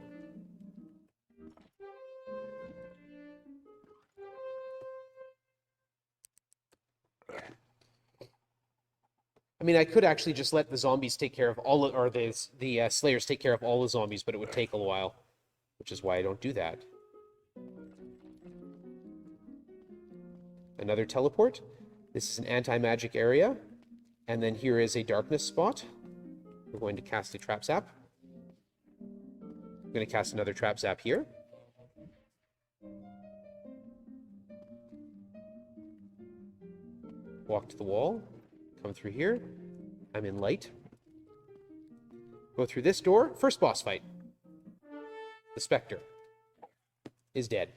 I mean, I could actually just let the zombies take care of all, or the Slayers take care of all the zombies, but it would take a while, which is why I don't do that. Another teleport. This is an anti-magic area, and then here is a darkness spot. We're going to cast a trap zap. I'm going to cast another trap zap here. Walk to the wall. Come through here. I'm in light. Go through this door. First boss fight. The Spectre is dead.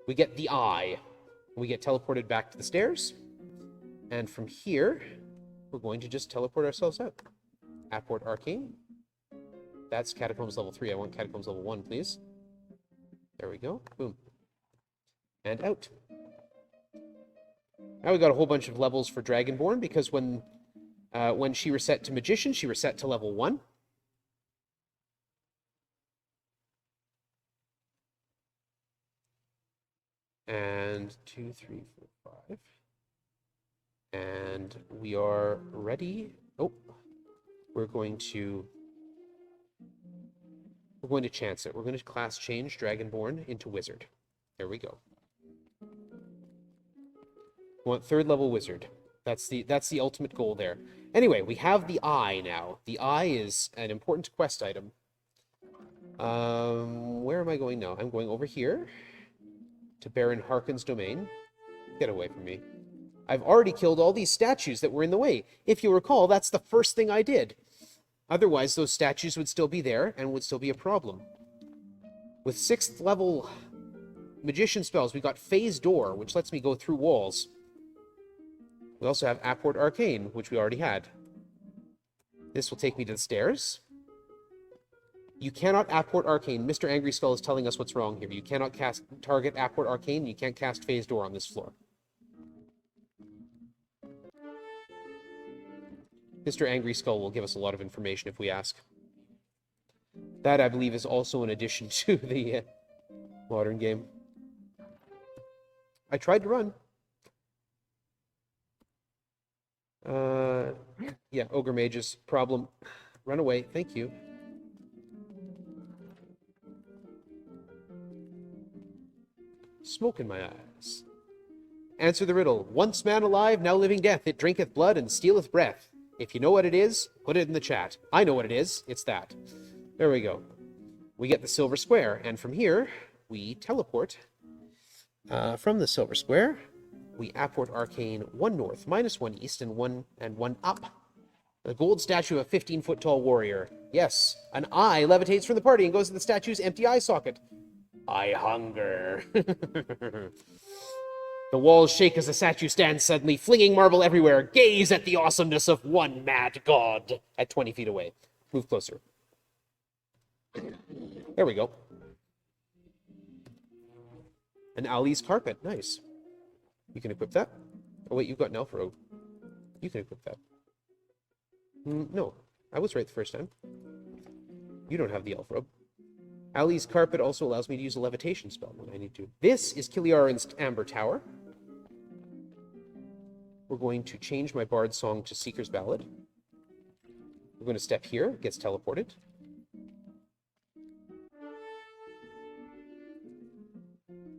We get the eye. We get teleported back to the stairs. And from here, we're going to just teleport ourselves out. Apport Arcane. That's Catacombs level 3. I want Catacombs level 1, please. There we go. Boom. And out. Now we got a whole bunch of levels for Dragonborn, because when she reset to Magician, she reset to level 1. And 2, 3, 4, 5. And we are ready. Oh, we're going to chance it. We're going to class change Dragonborn into Wizard. There we go. We want 3rd level Wizard. That's the ultimate goal there. Anyway, we have the eye now. The eye is an important quest item. Where am I going now? I'm going over here to Baron Harkon's domain. Get away from me. I've already killed all these statues that were in the way. If you recall, that's the first thing I did. Otherwise, those statues would still be there and would still be a problem. With 6th level Magician spells, we got Phase Door, which lets me go through walls. We also have Apport Arcane, which we already had. This will take me to the stairs. You cannot Apport Arcane. Mr. Angry Skull is telling us what's wrong here. You cannot target Apport Arcane. You can't cast Phase Door on this floor. Mr. Angry Skull will give us a lot of information if we ask. That, I believe, is also an addition to the modern game. I tried to run. Yeah, Ogre Mages. Problem. Run away. Thank you. Smoke in my eyes. Answer the riddle. Once man alive, now living death. It drinketh blood and stealeth breath. If you know what it is, put it in the chat. I know what it is. It's that. There we go. We get the silver square, and from here, we teleport from the silver square. We apport arcane 1 north, -1 east, and 1 up. The gold statue of a 15-foot tall warrior. Yes, an eye levitates from the party and goes to the statue's empty eye socket. I hunger. The walls shake as the statue stands suddenly, flinging marble everywhere. Gaze at the awesomeness of one mad god. At 20 feet away. Move closer. There we go. An Ali's carpet. Nice. You can equip that. Oh, wait, you've got an elf robe. You can equip that. No, I was right the first time. You don't have the elf robe. Ali's carpet also allows me to use a levitation spell when I need to. This is Kiliaran's Amber Tower. We're going to change my bard song to Seeker's Ballad. We're going to step here. Gets teleported.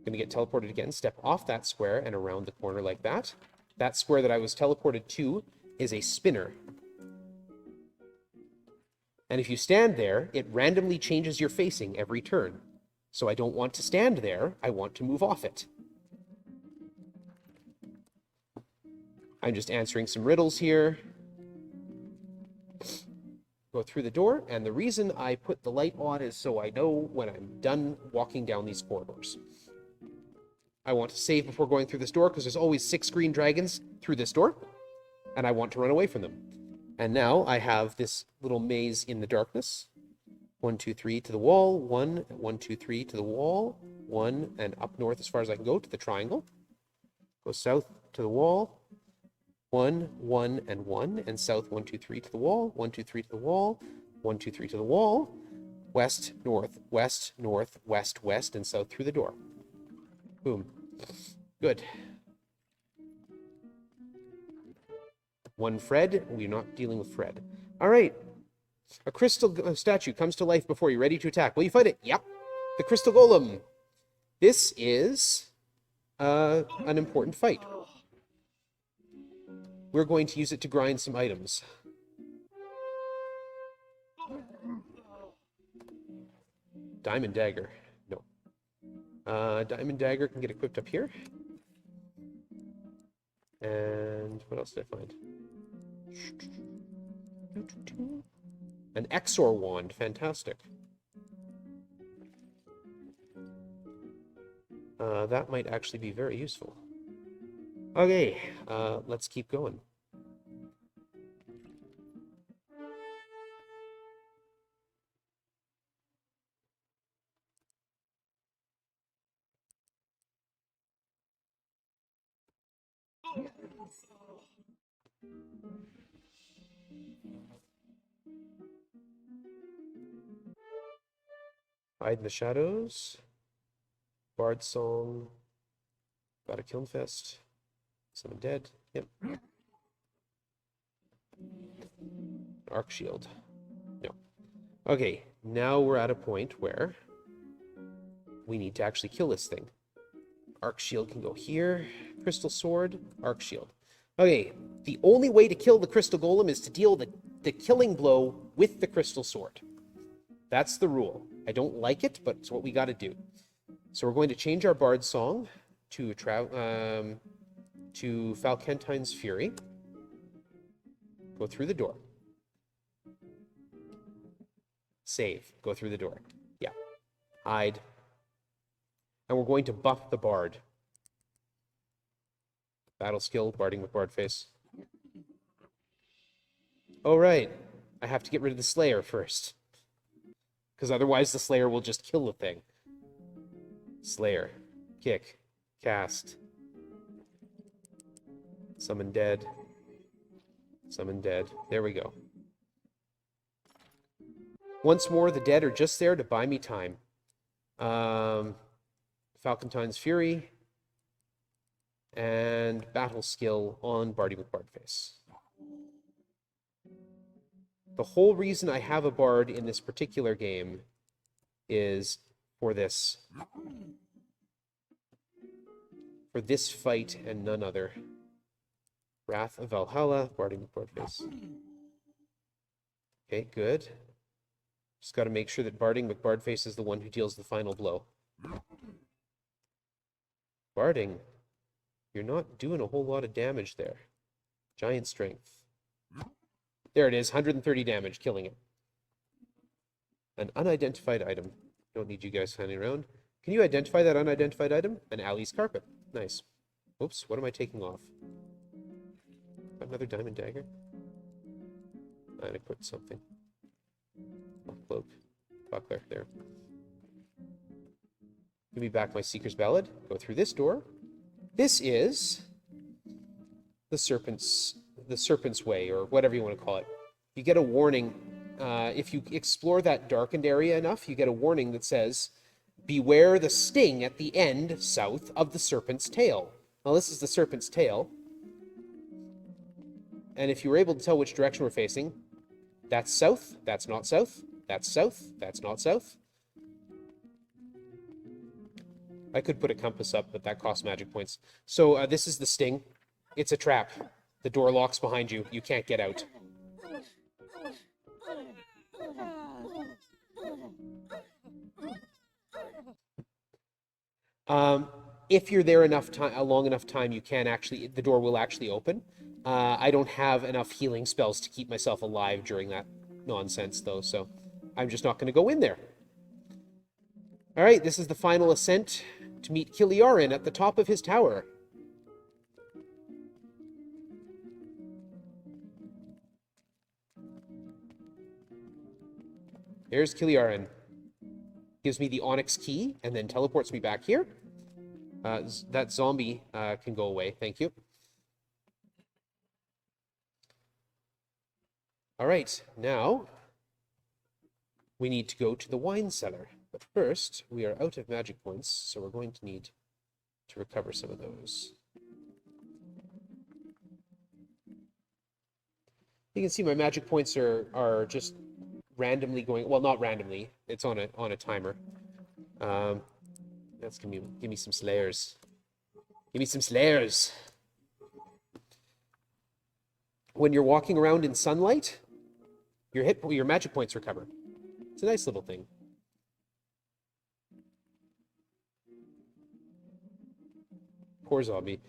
Going to get teleported again. Step off that square and around the corner like that. That square that I was teleported to is a spinner. And if you stand there, it randomly changes your facing every turn. So I don't want to stand there. I want to move off it. I'm just answering some riddles here. Go through the door, and the reason I put the light on is so I know when I'm done walking down these corridors. I want to save before going through this door, because there's always 6 green dragons through this door, and I want to run away from them. And now I have this little maze in the darkness. 1, 2, 3 to the wall. 1, 1, 2, 3 to the wall. 1, and up north as far as I can go to the triangle. Go south to the wall. 1, 1, and 1, and south 1, 2, 3 to the wall. 1, 2, 3 to the wall. 1, 2, 3 to the wall. West, north, west, north, west, west, and south through the door. Boom. Good. 1 Fred. We're not dealing with Fred. All right. A crystal statue comes to life before you, ready to attack. Will you fight it? Yep. The crystal golem. This is an important fight. We're going to use it to grind some items. Diamond dagger. No. Diamond dagger can get equipped up here. And what else did I find? An Exor wand. Fantastic. That might actually be very useful. Okay, let's keep going. Hide in the shadows. Bard song. Got a kiln fest. Someone dead. Yep. Arc shield. No. Okay, now we're at a point where we need to actually kill this thing. Arc shield can go here. Crystal sword. Arc shield. Okay, the only way to kill the crystal golem is to deal the killing blow with the crystal sword. That's the rule. I don't like it, but it's what we got to do. So we're going to change our bard song to Falkentine's Fury. Go through the door. Save. Go through the door. Yeah. Hide. And we're going to buff the bard. Battle skill, barding with bard face. Oh, right. I have to get rid of the Slayer first. Because otherwise the Slayer will just kill the thing. Slayer. Kick. Cast. Summon dead. Summon dead. There we go. Once more, the dead are just there to buy me time. Falkentine's Fury. And battle skill on Barding with Bardface. The whole reason I have a bard in this particular game is for this. For this fight and none other. Wrath of Valhalla, Barding with Bardface. Okay, good. Just got to make sure that Barding with Bardface is the one who deals the final blow. Barding, you're not doing a whole lot of damage there. Giant strength. There it is, 130 damage, killing it. An unidentified item. Don't need you guys hanging around. Can you identify that unidentified item? An Ali's carpet. Nice. Oops, what am I taking off? Another diamond dagger? And I put something. Oh, cloak. Buckler, there. Give me back my Seeker's Ballad. Go through this door. This is the Serpent's Way, or whatever you want to call it. You get a warning. If you explore that darkened area enough, you get a warning that says, beware the sting at the end south of the Serpent's Tail. Well, this is the Serpent's Tail. And if you were able to tell which direction we're facing, that's south, that's not south, that's south, that's not south. I could put a compass up, but that costs magic points. So this is the sting. It's a trap. The door locks behind you. You can't get out. If you're there enough time, a long enough time, you can actually, the door will actually open. I don't have enough healing spells to keep myself alive during that nonsense, though, so I'm just not going to go in there. All right, this is the final ascent to meet Kiliarin at the top of his tower. Here's Kiliarin. Gives me the Onyx key and then teleports me back here. That zombie can go away, thank you. All right, now we need to go to the wine cellar. But first, we are out of magic points, so we're going to need to recover some of those. You can see my magic points are just randomly going, well, not randomly, it's on a timer. That's give me some slayers. Give me some slayers. When you're walking around in sunlight, your magic points recover. It's a nice little thing. Poor zombie.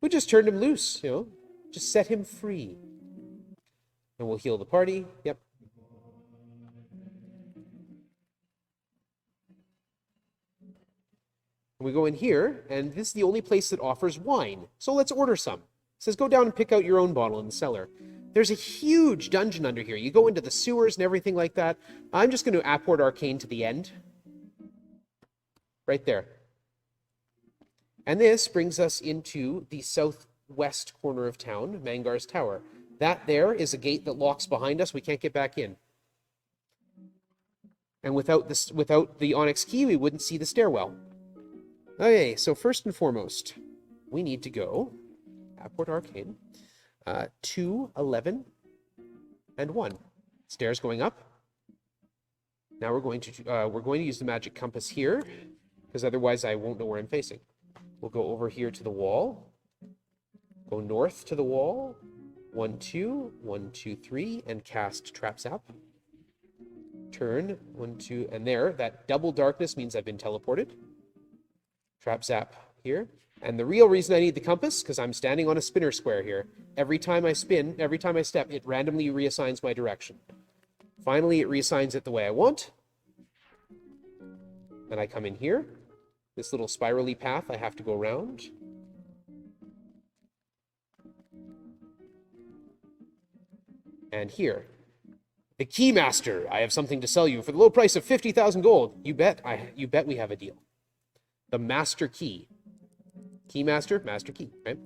We just turned him loose, you know, just set him free. And we'll heal the party. Yep. We go in here, and this is the only place that offers wine. So let's order some. It says go down and pick out your own bottle in the cellar. There's a huge dungeon under here. You go into the sewers and everything like that. I'm just going to apport Arcane to the end. Right there. And this brings us into the southwest corner of town, Mangar's Tower. That there is a gate that locks behind us. We can't get back in. And without the Onyx key, we wouldn't see the stairwell. Okay, so first and foremost, we need to go, apport Arcane, 2, 11, and 1. Stairs going up. Now we're going to use the magic compass here, because otherwise I won't know where I'm facing. We'll go over here to the wall, go north to the wall, 1, 2, 1, 2, 3, and cast Trap Zap. Turn, 1, 2, and there, that double darkness means I've been teleported. Trap Zap here. And the real reason I need the compass, because I'm standing on a spinner square here. Every time I spin, every time I step, it randomly reassigns my direction. Finally, it reassigns it the way I want. And I come in here. This little spirally path I have to go around. And here. The Keymaster. I have something to sell you for the low price of 50,000 gold. You bet we have a deal. The Master Key. Keymaster, Master Key, right?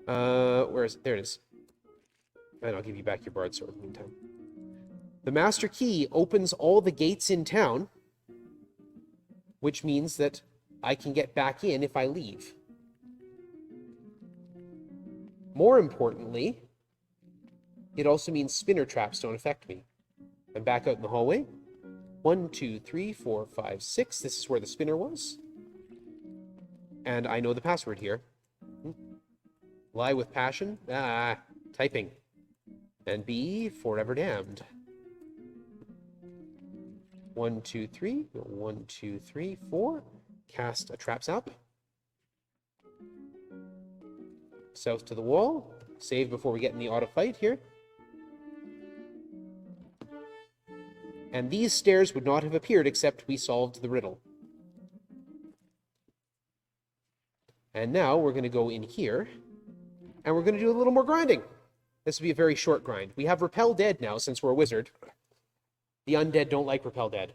Where is it? There it is. And I'll give you back your bard sword in the meantime. The Master Key opens all the gates in town, which means that I can get back in if I leave. More importantly, it also means spinner traps don't affect me. I'm back out in the hallway. 1, 2, 3, 4, 5, 6. This is where the spinner was. And I know the password here. Lie with passion. Typing. And be forever damned. 1, 2, 3. 1, 2, 3, 4. Cast a Trap Zap. south to the wall. Save before we get in the auto fight here. And these stairs would not have appeared except we solved the riddle. And now we're going to go in here, and we're going to do a little more grinding. This will be a very short grind. We have Repel Dead now, since we're a wizard. The undead don't like Repel Dead.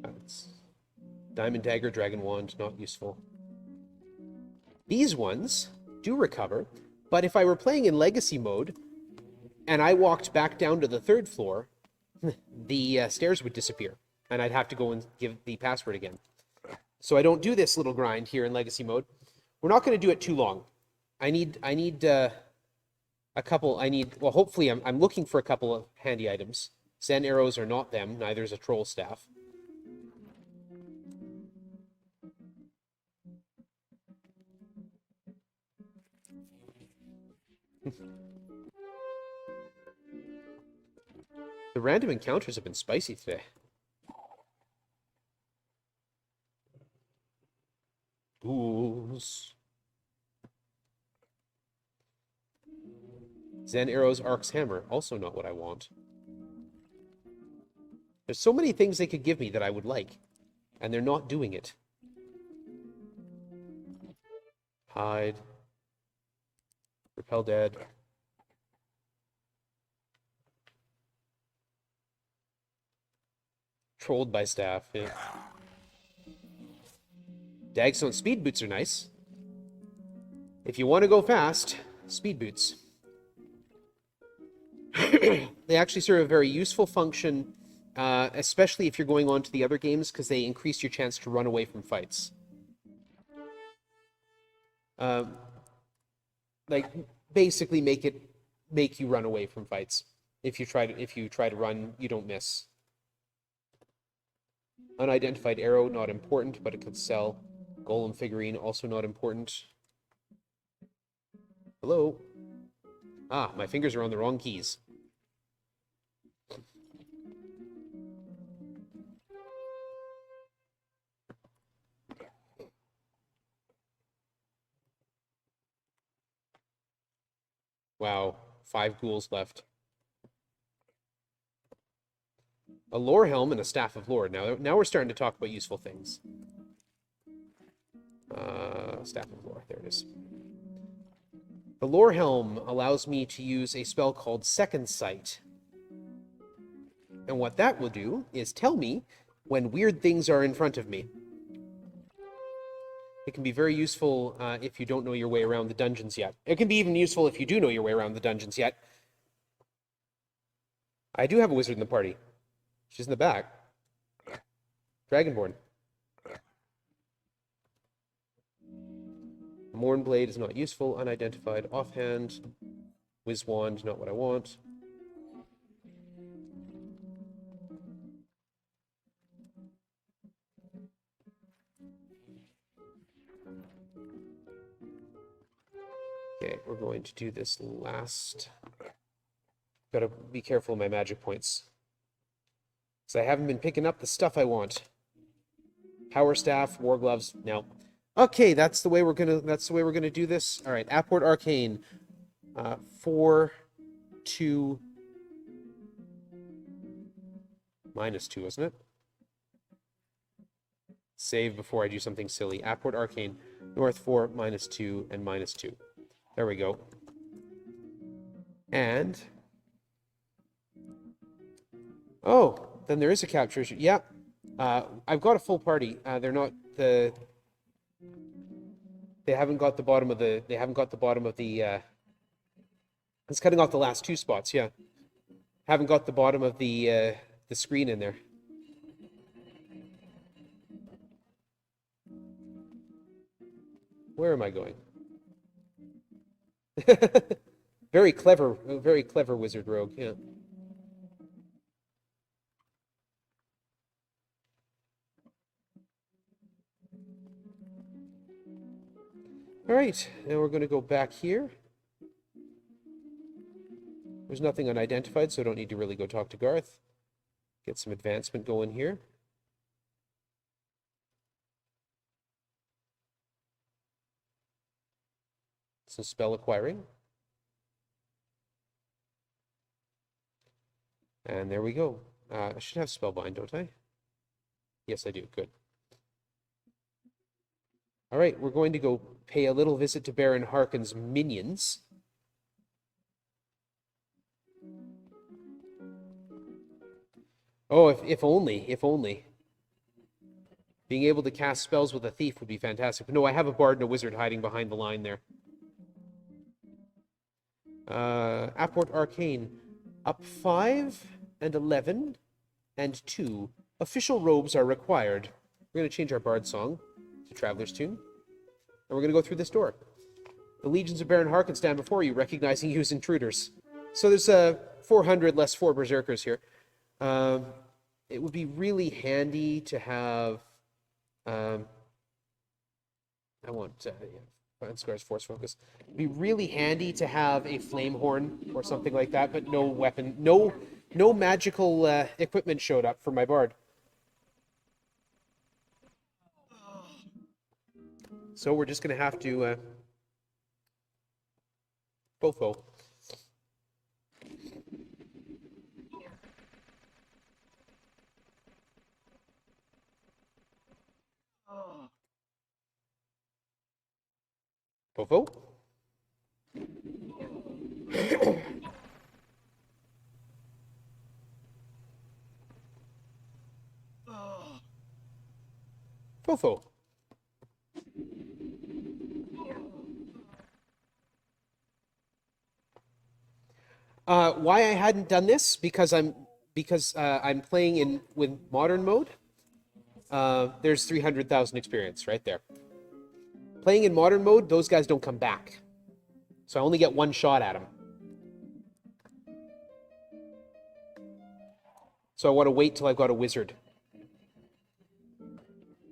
That's Diamond Dagger, Dragon Wand, not useful. These ones do recover, but if I were playing in Legacy mode, and I walked back down to the 3rd floor, the stairs would disappear, and I'd have to go and give the password again. So I don't do this little grind here in Legacy mode. We're not going to do it too long. I need a couple, well, hopefully I'm looking for a couple of handy items. Zen arrows are not them, neither is a troll staff. The random encounters have been spicy today. Ghouls. Zen arrows, Ark's hammer. Also not what I want. There's so many things they could give me that I would like, and they're not doing it. Hide. Repel Dead. Trolled by staff, yeah. Dagstone speed boots are nice. If you want to go fast, speed boots. They actually serve a very useful function, especially if you're going on to the other games, because they increase your chance to run away from fights. Like, basically make you run away from fights. If you try to run, you don't miss. Unidentified arrow, not important, but it could sell. Golem figurine, also not important. Hello? Ah, my fingers are on the wrong keys. Wow, 5 ghouls left. A lore helm and a staff of lore. Now we're starting to talk about useful things. Staff of lore, there it is. The lore helm allows me to use a spell called Second Sight. And what that will do is tell me when weird things are in front of me. It can be very useful if you don't know your way around the dungeons yet. It can be even useful if you do know your way around the dungeons yet. I do have a wizard in the party. She's in the back. Dragonborn. Mornblade is not useful. Unidentified. Offhand. Whizwand, not what I want. Okay, we're going to do this last. Gotta be careful of my magic points. Because I haven't been picking up the stuff I want. Power staff, war gloves, no. Okay, that's the way we're gonna do this. All right, Apport Arcane, 4, 2, -2, isn't it? Save before I do something silly. Apport Arcane, North 4, -2, and -2. There we go. And oh, then there is a capture issue. Yeah, I've got a full party. They're not the. They haven't got the bottom of the. They haven't got the bottom of the. It's cutting off the last 2 spots. Yeah, haven't got the bottom of the screen in there. Where am I going? Very clever wizard rogue. Yeah. All right, now we're going to go back here. There's nothing unidentified, so I don't need to really go talk to Garth. Get some advancement going here. Some spell acquiring. And there we go. I should have Spellbind, don't I? Yes, I do. Good. All right, we're going to go pay a little visit to Baron Harkon's minions. Oh, if only, if only. Being able to cast spells with a thief would be fantastic. But no, I have a bard and a wizard hiding behind the line there. Apport Arcane. Up 5 and 11 and 2. Official robes are required. We're going to change our bard song to Traveler's Tune. And we're going to go through this door. The legions of Baron Harkon stand before you, recognizing you as intruders. So there's 400 less 4 berserkers here. It would be really handy to have... I want Scar's Force Focus. It'd be really handy to have a flame horn or something like that, but no weapon, no magical equipment showed up for my bard. So we're just going to have to Fofo. Fofo. Fofo. Why I hadn't done this? Because I'm playing in with modern mode. There's 300,000 experience right there. Playing in modern mode, those guys don't come back. So I only get one shot at them. So I want to wait till I've got a wizard.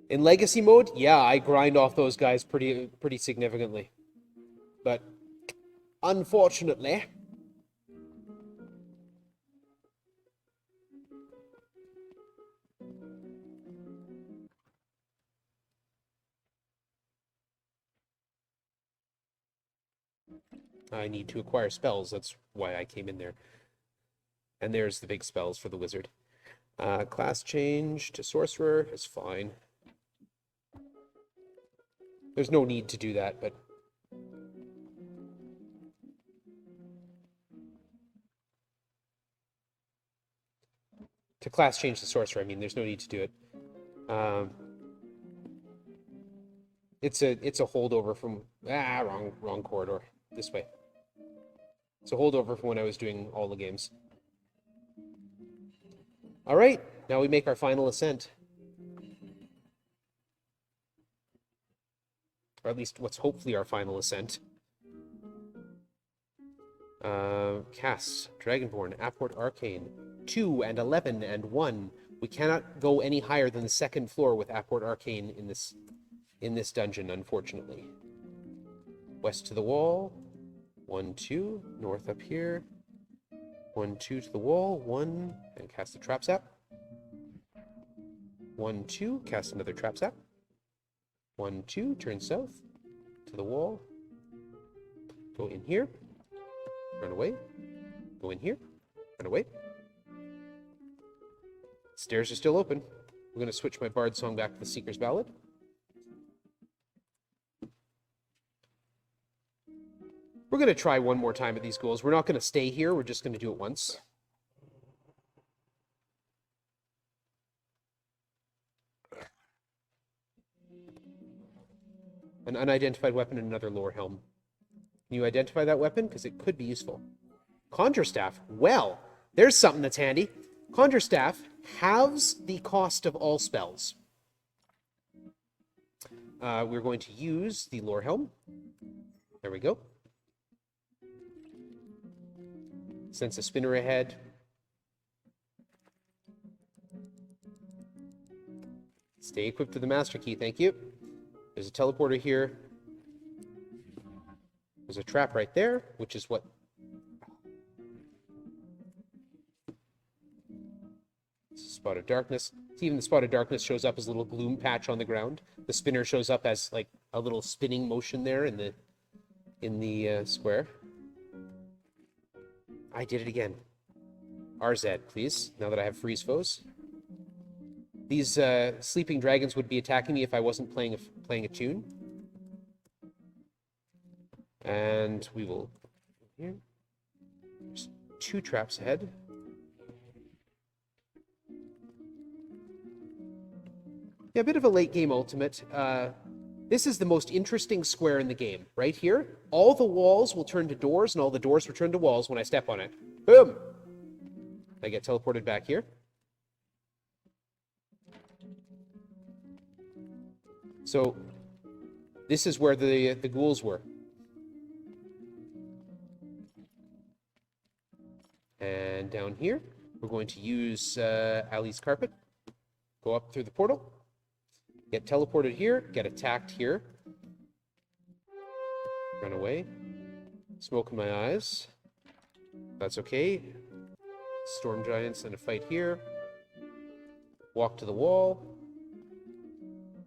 In legacy mode, yeah, I grind off those guys pretty significantly. But unfortunately, I need to acquire spells. That's why I came in there. And there's the big spells for the wizard. Class change to sorcerer is fine. There's no need to do that, but... To class change to sorcerer, I mean, there's no need to do it. It's a holdover from... wrong corridor. This way. It's a holdover from when I was doing all the games. All right, now we make our final ascent. Or at least what's hopefully our final ascent. Cast, Dragonborn, Apport Arcane, 2 and 11 and 1. We cannot go any higher than the second floor with Apport Arcane in this dungeon, unfortunately. West to the wall, 1, 2, north up here, 1, 2 to the wall, 1, and cast the trap zap. 1, 2, cast another trap zap. 1, 2, turn south to the wall. Go in here, run away. Go in here, run away. Stairs are still open. We're going to switch my bard song back to the Seeker's Ballad. We're going to try one more time at these goals. We're not going to stay here. We're just going to do it once. An unidentified weapon and another lore helm. Can you identify that weapon? Because it could be useful. Conjure Staff. Well, there's something that's handy. Conjure Staff halves the cost of all spells. We're going to use the lore helm. There we go. Sense a spinner ahead. Stay equipped to the master key, thank you. There's a teleporter here. There's a trap right there, which is what... spot of darkness. Even the spot of darkness shows up as a little gloom patch on the ground. The spinner shows up as like a little spinning motion there in the square. I did it again. RZ, please, now that I have freeze foes. These sleeping dragons would be attacking me if I wasn't playing a tune. And we will... Here. There's 2 traps ahead. Yeah, a bit of a late game ultimate. This is the most interesting square in the game. Right here, all the walls will turn to doors, and all the doors will turn to walls when I step on it. Boom! I get teleported back here. So, this is where the ghouls were. And down here, we're going to use Ali's carpet. Go up through the portal. Get teleported here. Get attacked here. Run away. Smoke in my eyes. That's okay. Storm giants and a fight here. Walk to the wall.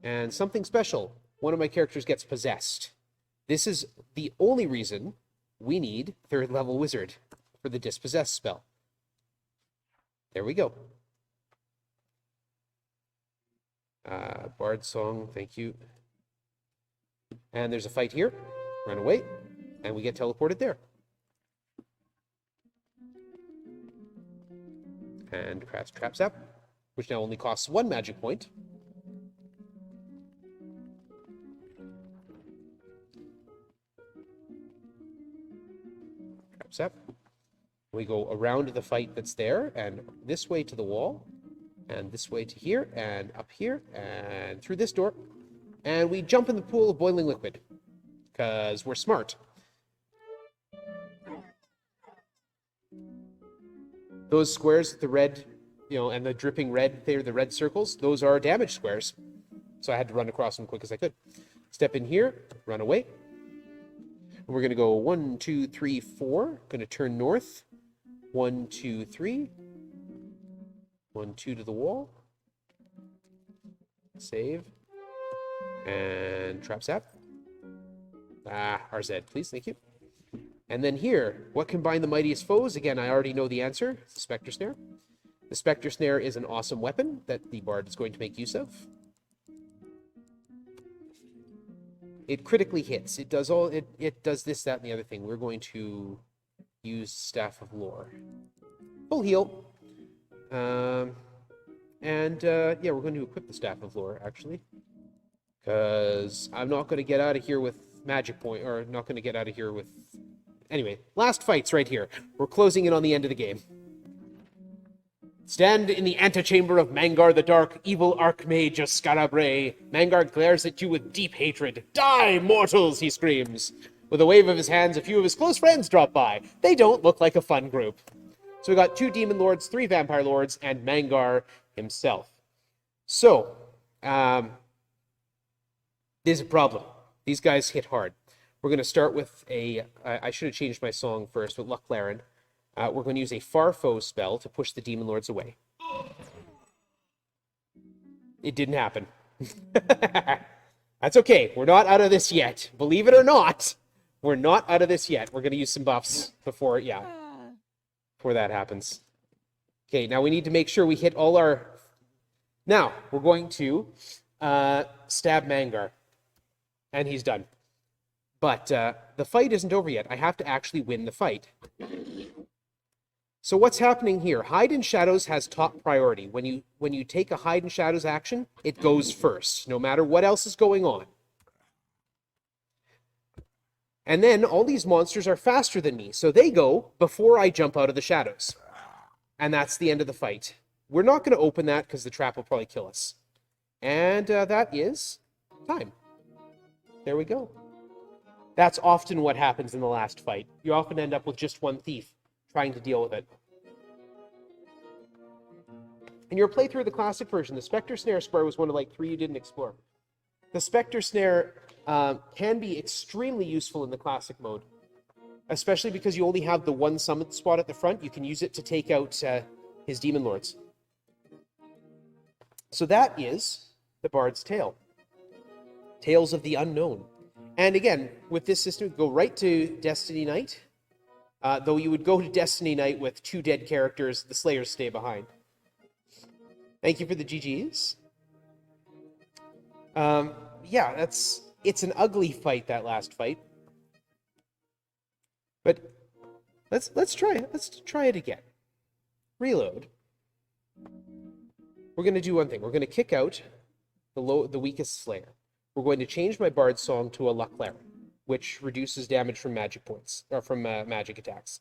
And something special. One of my characters gets possessed. This is the only reason we need 3rd level wizard for the dispossess spell. There we go. Bard song, thank you. And there's a fight here. Run away. And we get teleported there. And crash traps up, which now only costs 1 magic point. Traps up. We go around the fight that's there, and this way to the wall, and this way to here, and up here, and through this door. And we jump in the pool of boiling liquid, because we're smart. Those squares, the red, and the dripping red, they're the red circles, those are damage squares. So I had to run across them quick as I could. Step in here, run away. And we're going to go 1, 2, 3, 4. Going to turn north. 1, 2, 3. 1, 2 to the wall. Save. And trap sap. RZ, please, thank you. And then here, what combine the mightiest foes? Again, I already know the answer. It's the Spectre Snare. The Spectre Snare is an awesome weapon that the Bard is going to make use of. It critically hits. It does all. It does this, that, and the other thing. We're going to use Staff of Lore. Full heal. Yeah, we're going to equip the Staff of Lore, actually. Because I'm not going to get out of here with magic point, or not going to get out of here with... Anyway, last fight's right here. We're closing in on the end of the game. Stand in the antechamber of Mangar the Dark, evil archmage of Skara Brae. Mangar glares at you with deep hatred. Die, mortals, he screams. With a wave of his hands, a few of his close friends drop by. They don't look like a fun group. So we got 2 demon lords, 3 vampire lords, and Mangar himself. So, there's a problem. These guys hit hard. We're going to start with a... I should have changed my song first, with Luck Laren. We're going to use a Far Foe spell to push the demon lords away. It didn't happen. That's okay. We're not out of this yet. Believe it or not, we're not out of this yet. We're going to use some buffs before that happens. Okay, now we need to make sure we hit all our... Now, we're going to stab Mangar. And he's done. But the fight isn't over yet. I have to actually win the fight. So what's happening here? Hide in Shadows has top priority. When you take a Hide in Shadows action, it goes first, no matter what else is going on. And then all these monsters are faster than me, so they go before I jump out of the shadows. And that's the end of the fight. We're not going to open that because the trap will probably kill us. And that is time. There we go. That's often what happens in the last fight. You often end up with just one thief trying to deal with it. In your playthrough of the classic version, the Spectre Snare Square was one of like 3 you didn't explore. The Spectre Snare can be extremely useful in the classic mode, especially because you only have the one summon spot at the front. You can use it to take out his demon lords. So that is the Bard's Tale. Tales of the Unknown. And again, with this system, go right to Destiny Night. Though you would go to Destiny Night with 2 dead characters, the Slayers stay behind. Thank you for the GGs. Yeah, it's an ugly fight, that last fight. But let's try it. Let's try it again. Reload. We're going to do one thing. We're going to kick out the weakest Slayer. We're going to change my Bard song to a Luck Laren, which reduces damage from magic points, or from magic attacks.